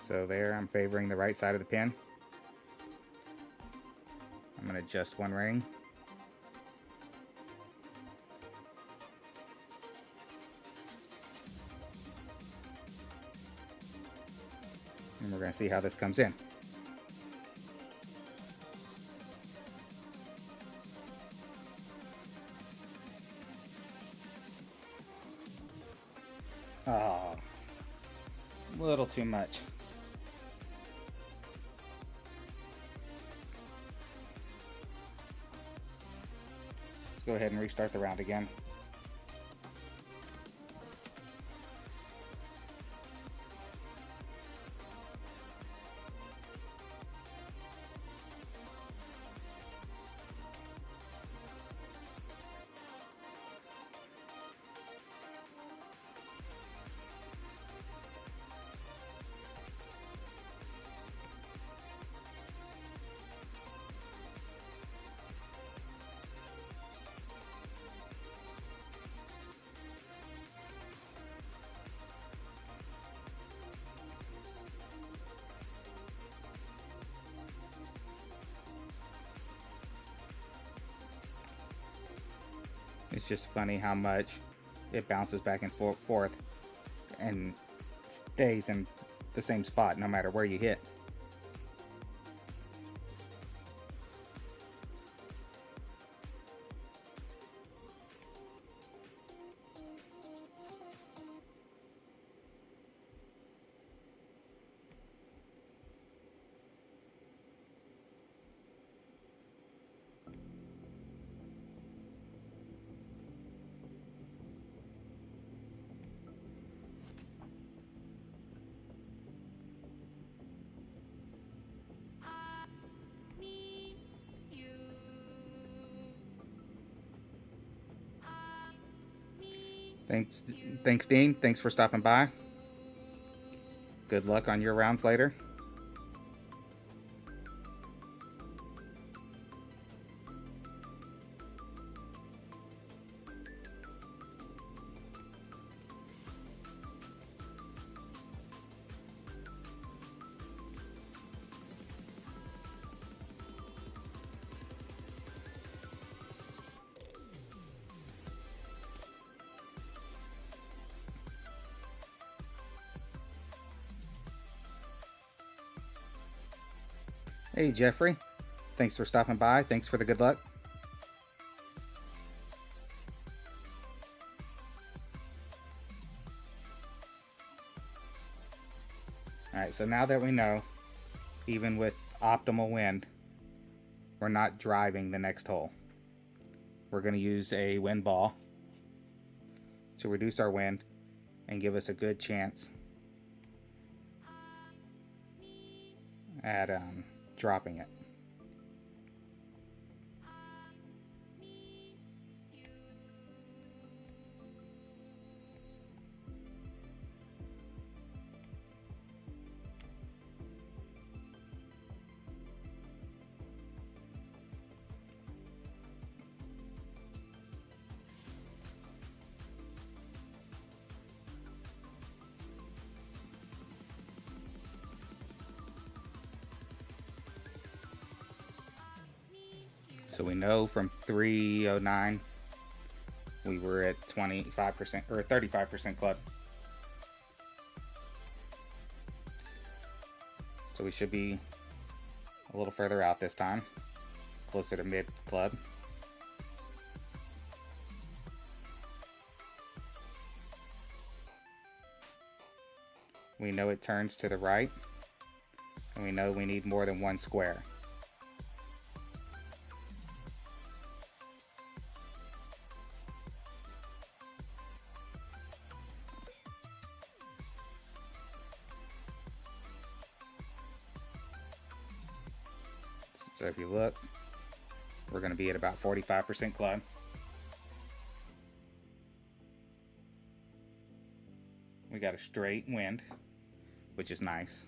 So there, I'm favoring the right side of the pin. I'm going to adjust one ring. And we're going to see how this comes in. Oh, a little too much. Let's go ahead and restart the round again. It's just funny how much it bounces back and forth and stays in the same spot no matter where you hit. Thanks, Dean. Thanks for stopping by. Good luck on your rounds later. Hey, Jeffrey. Thanks for stopping by. Thanks for the good luck. Alright, so now that we know, even with optimal wind, we're not driving the next hole. We're going to use a wind ball to reduce our wind and give us a good chance at dropping it. So we know from 309 we were at 25% or 35% club. So we should be a little further out this time, closer to mid club. We know it turns to the right, and we know we need more than one square. So if you look, we're going to be at about 45% club. We got a straight wind, which is nice.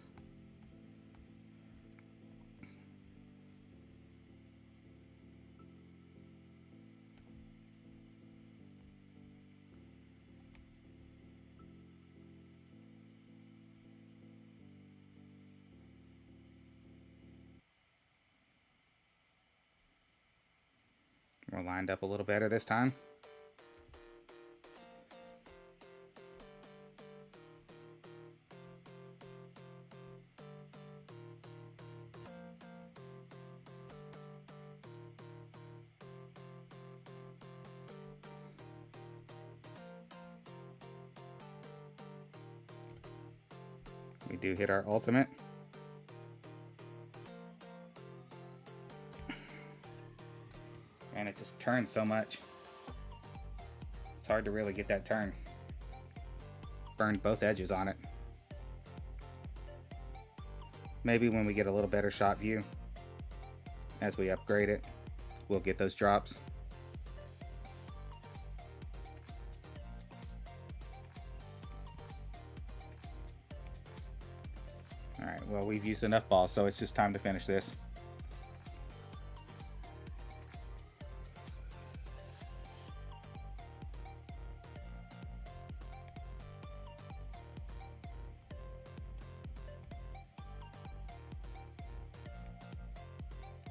We're lined up a little better this time. We do hit our ultimate. And it just turns so much. It's hard to really get that turn. Burned both edges on it. Maybe when we get a little better shot view, as we upgrade it, we'll get those drops. Alright, well, we've used enough balls, so it's just time to finish this.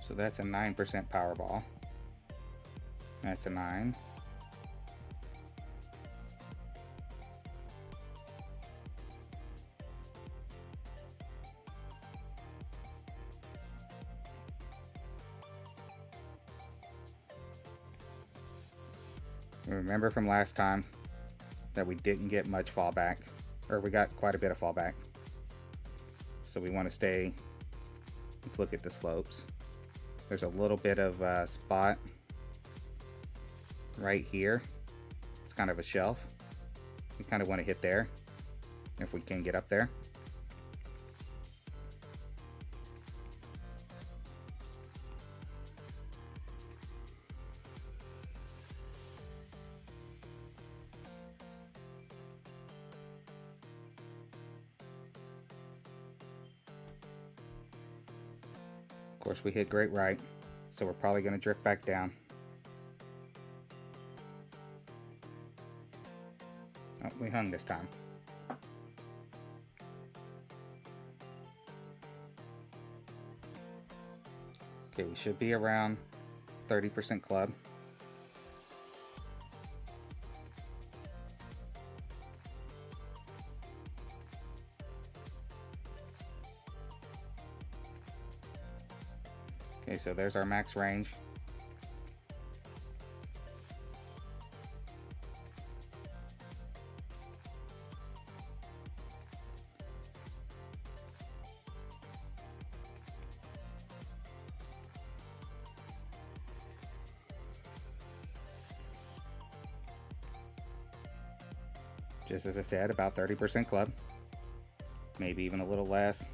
So that's a 9% power ball. That's a 9. Remember from last time that we didn't get much fallback, or we got quite a bit of fallback. So we want to stay, let's look at the slopes. There's a little bit of a spot right here. It's kind of a shelf. We kind of want to hit there if we can get up there. Of course, we hit great right, so we're probably going to drift back down. Oh, we hung this time. Okay, we should be around 30% club. Okay, so there's our max range. Just as I said, about 30% club. Maybe even a little less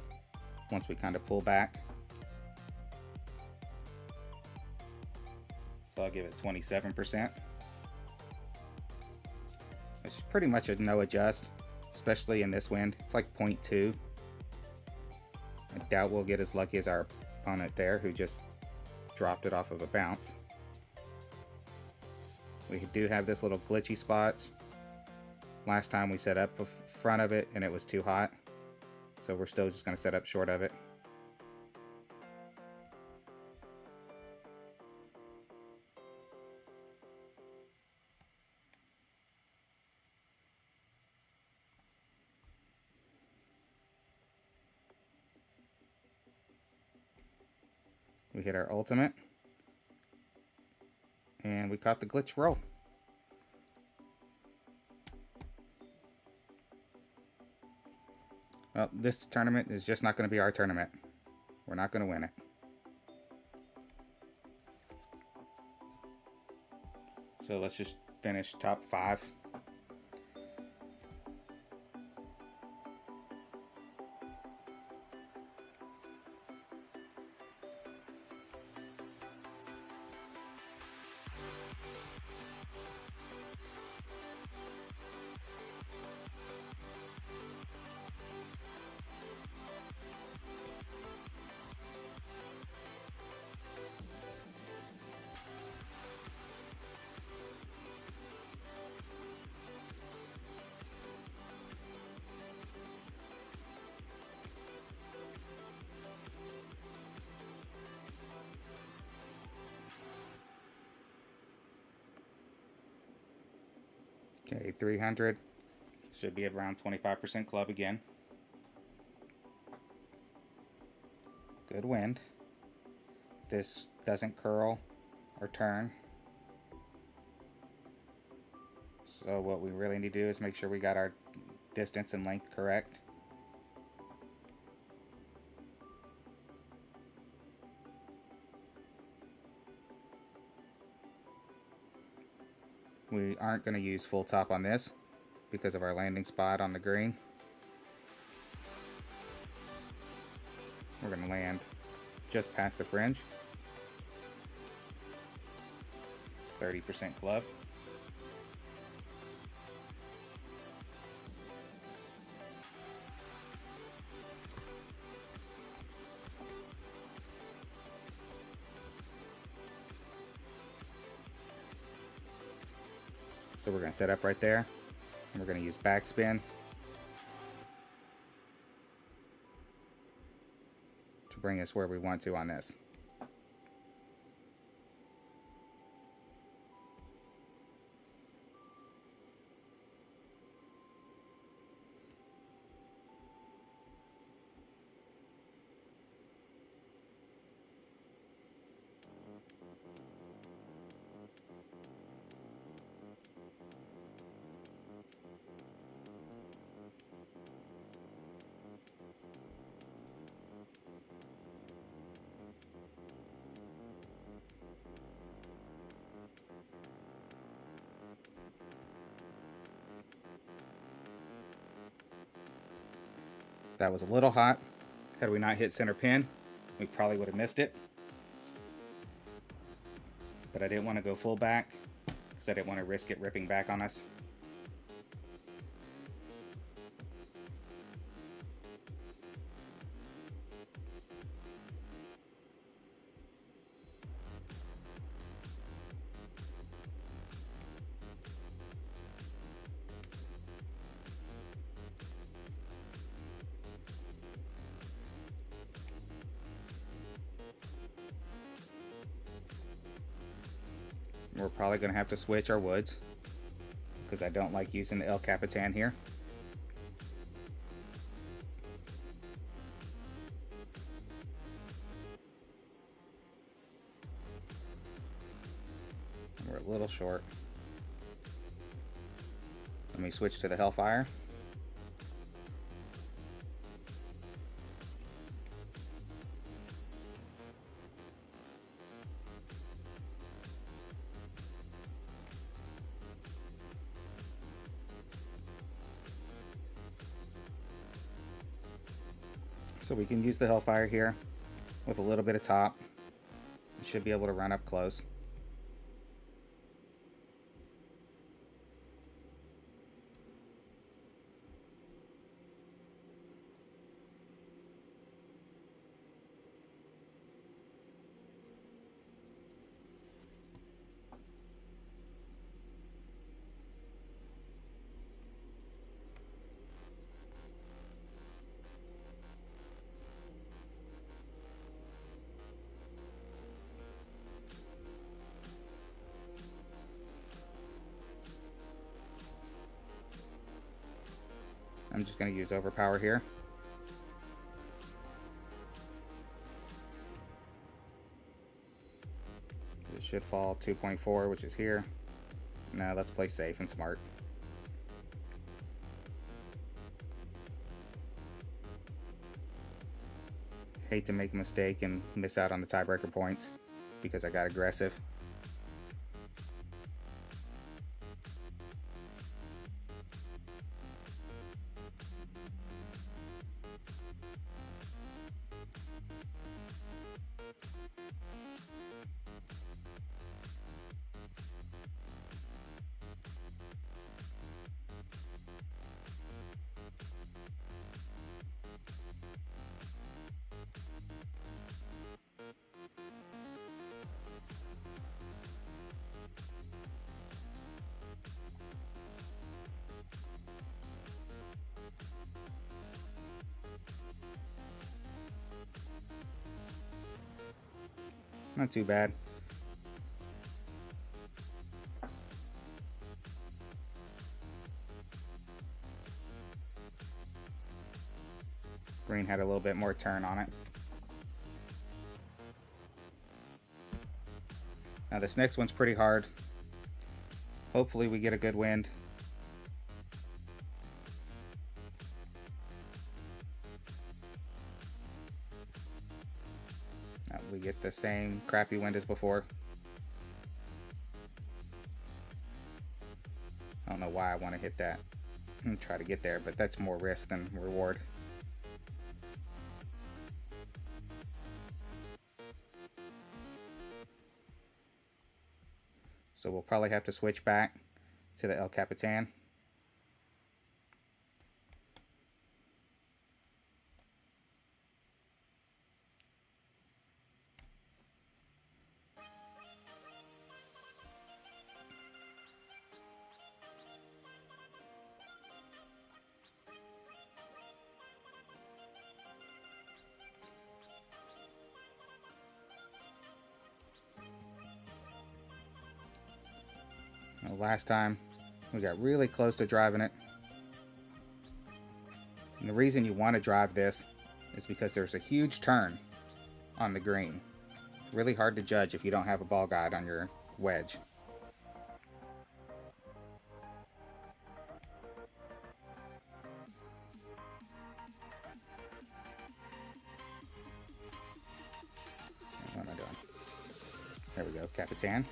once we kind of pull back. So I'll give it 27%. It's pretty much a no adjust, especially in this wind. It's like 0.2. I doubt we'll get as lucky as our opponent there, who just dropped it off of a bounce. We do have this little glitchy spot. Last time we set up in front of it and it was too hot, so we're still just going to set up short of it. hit our ultimate, and we caught the glitch roll. Well, this tournament is just not going to be our tournament. We're not going to win it. So let's just finish top 5. Okay, 300. Should be around 25% club again. Good wind. This doesn't curl or turn. So what we really need to do is make sure we got our distance and length correct. We aren't going to use full top on this because of our landing spot on the green. We're going to land just past the fringe. 30% club. So we're going to set up right there, and we're going to use backspin to bring us where we want to on this. That was a little hot. Had we not hit center pin, we probably would have missed it. But I didn't want to go full back because I didn't want to risk it ripping back on us. We're probably going to have to switch our woods because I don't like using the Capitan here. We're a little short. Let me switch to the Hellfire. So we can use the Hellfire here with a little bit of top. We should be able to run up close. I'm just going to use overpower here. Should fall 2.4, which is here. Now let's play safe and smart. Hate to make a mistake and miss out on the tiebreaker points because I got aggressive. Not too bad. Green had a little bit more turn on it. Now this next one's pretty hard. Hopefully we get a good wind. We get the same crappy wind as before. I don't know why I want to hit that and try to get there, but that's more risk than reward. So we'll probably have to switch back to the El Capitan. Last time we got really close to driving it. And the reason you want to drive this is because there's a huge turn on the green. Really hard to judge if you don't have a ball guide on your wedge. What am I doing? There we go, Capitan.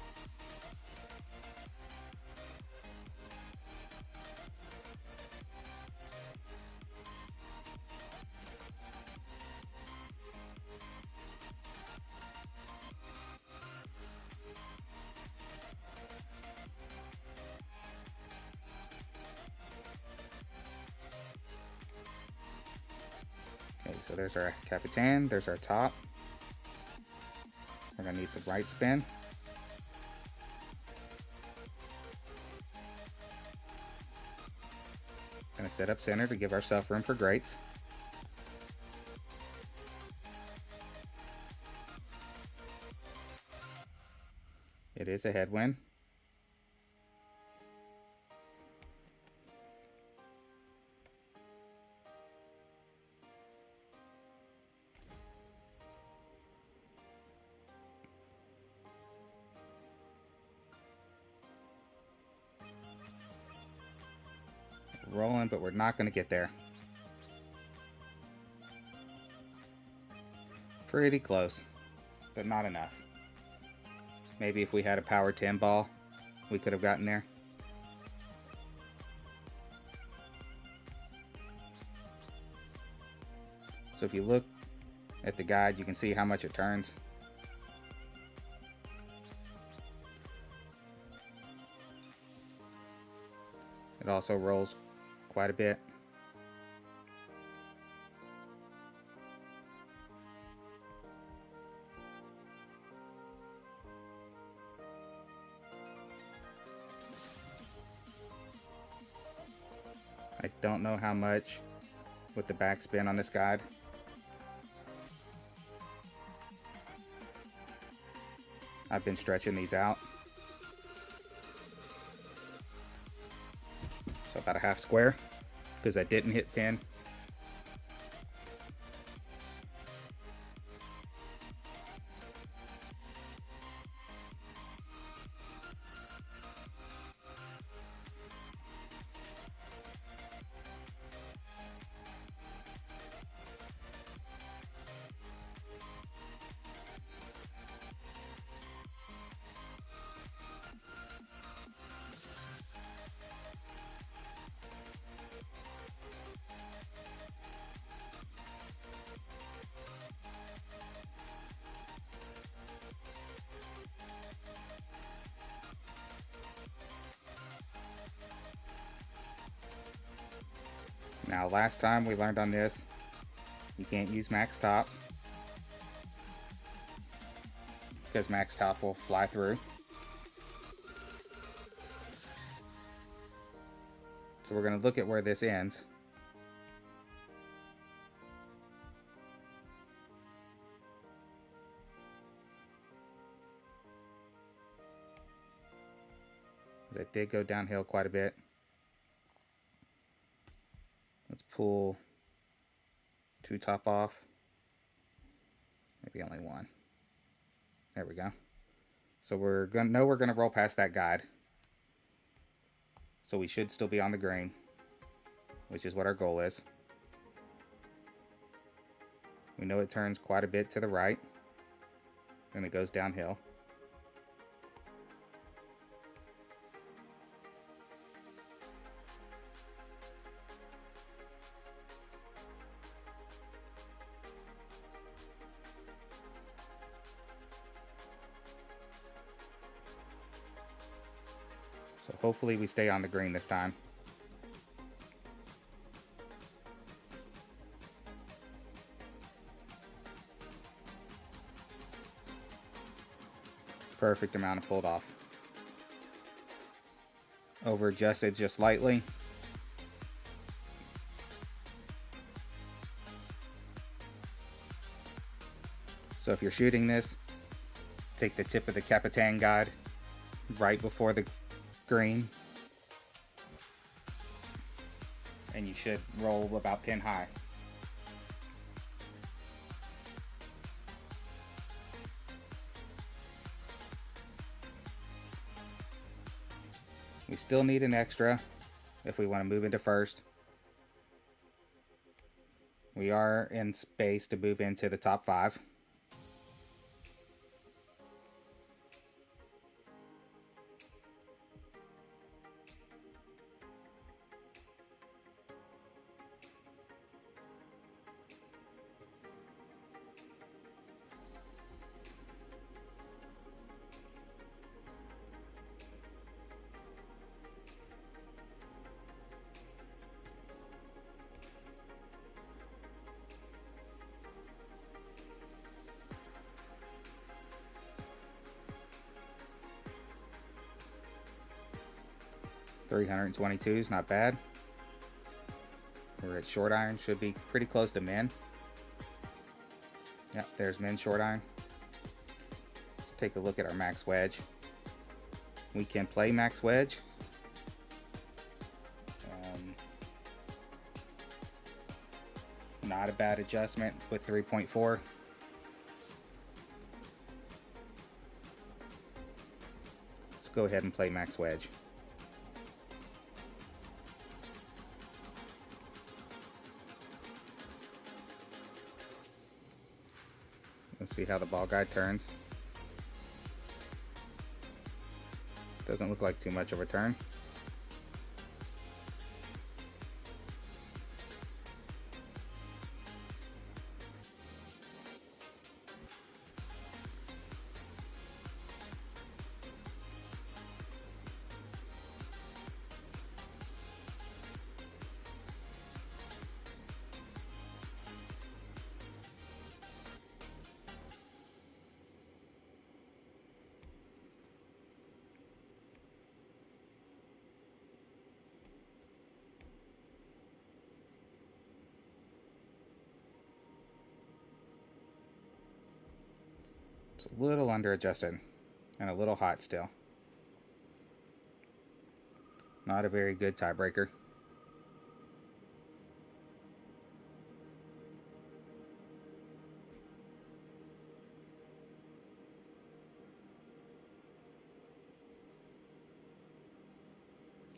Okay, so there's our Capitan, there's our top. We're gonna need some right spin. Gonna set up center to give ourselves room for grates. It is a headwind. Rolling, but we're not going to get there. Pretty close, but not enough. Maybe if we had a power 10 ball, we could have gotten there. So if you look at the guide, you can see how much it turns. It also rolls quite a bit. I don't know how much with the backspin on this guide. I've been stretching these out. So about a half square, because I didn't hit pin. Now last time we learned on this, you can't use max top because max top will fly through. So we're going to look at where this ends. It did go downhill quite a bit. Let's pull 2 top off. Maybe only 1. There we go. So we're gonna roll past that guide. So we should still be on the green, which is what our goal is. We know it turns quite a bit to the right, and it goes downhill. So hopefully we stay on the green this time. Perfect amount of pulled off. Over adjusted just slightly. So if you're shooting this, take the tip of the Capitan guide right before the green, and you should roll about pin high. We still need an extra if we want to move into first. We are in space to move into the top 5. .322 is not bad. We're at short iron, should be pretty close to min. Yep, there's min short iron. Let's take a look at our max wedge. We can play max wedge. Not a bad adjustment with 3.4. Let's go ahead and play max wedge. Let's see how the ball guide turns. Doesn't look like too much of a turn. It's a little under adjusted and a little hot still. Not a very good tiebreaker.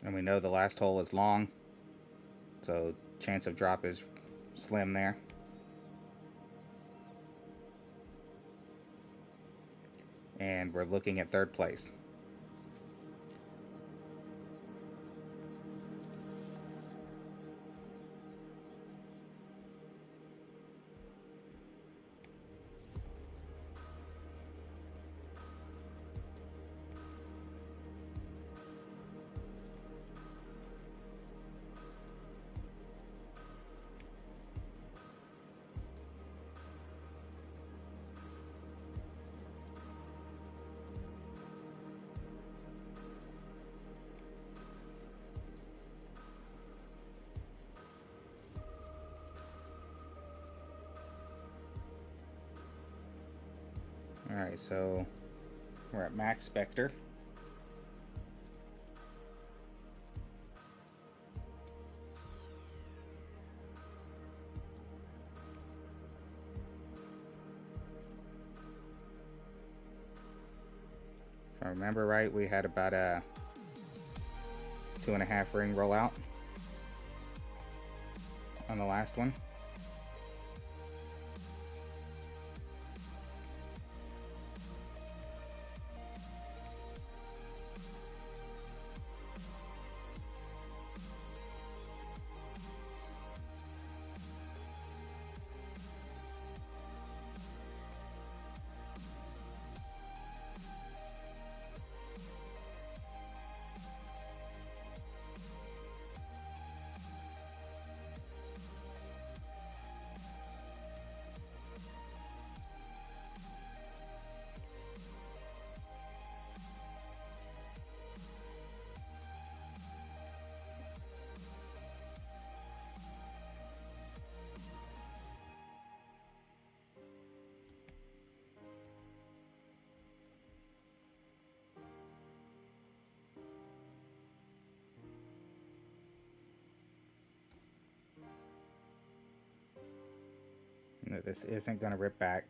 And we know the last hole is long, so chance of drop is slim there. And we're looking at third place. Okay, so we're at Max Spectre. If I remember right, we had about a 2.5 ring rollout on the last one. No, this isn't going to rip back.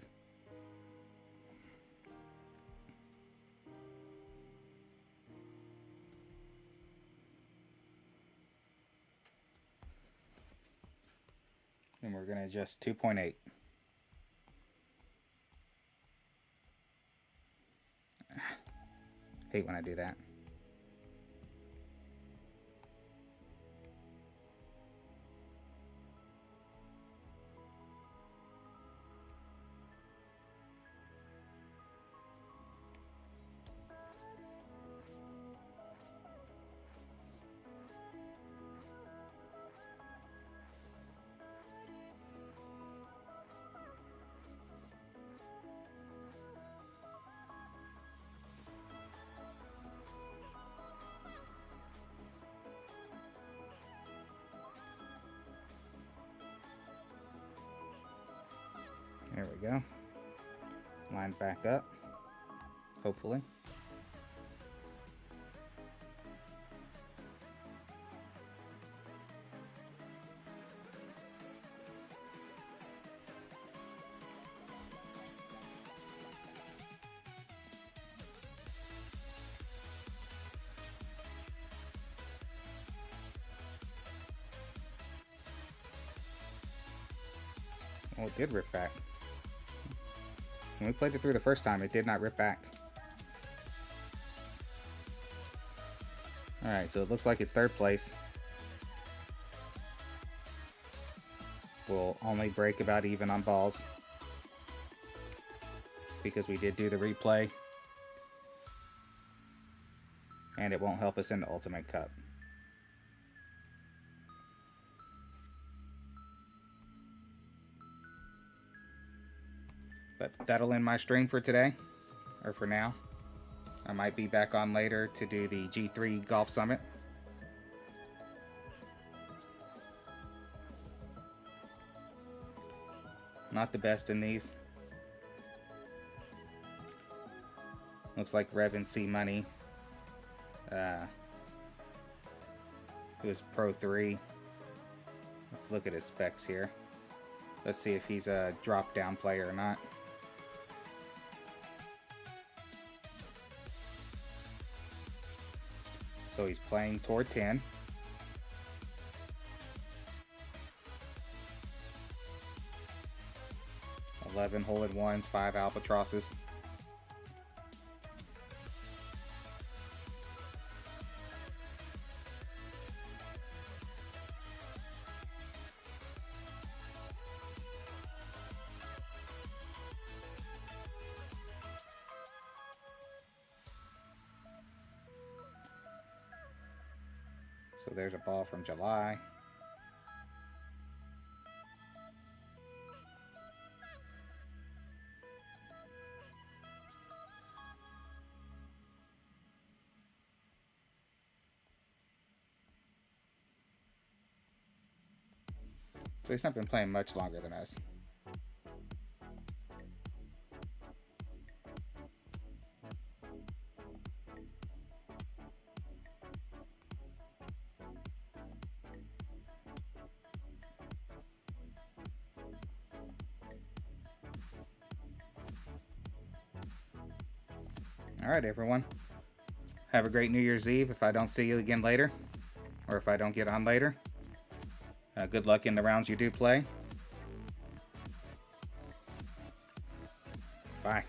And we're going to adjust 2.8. Hate when I do that. There we go. Line back up, hopefully. Oh, it did rip back. When we played it through the first time, it did not rip back. Alright, so it looks like it's third place. We'll only break about even on balls, because we did do the replay. And it won't help us in the Ultimate Cup. But that'll end my stream for today, or for now. I might be back on later to do the G3 Golf Summit. Not the best in these. Looks like Revan C Money, who is Pro 3. Let's look at his specs here. Let's see if he's a drop-down player or not. So he's playing Tour 10. $11 hole-in-ones, 5 albatrosses. So there's a ball from July. So he's not been playing much longer than us. Alright, everyone. Have a great New Year's Eve if I don't see you again later, or if I don't get on later. Good luck in the rounds you do play. Bye.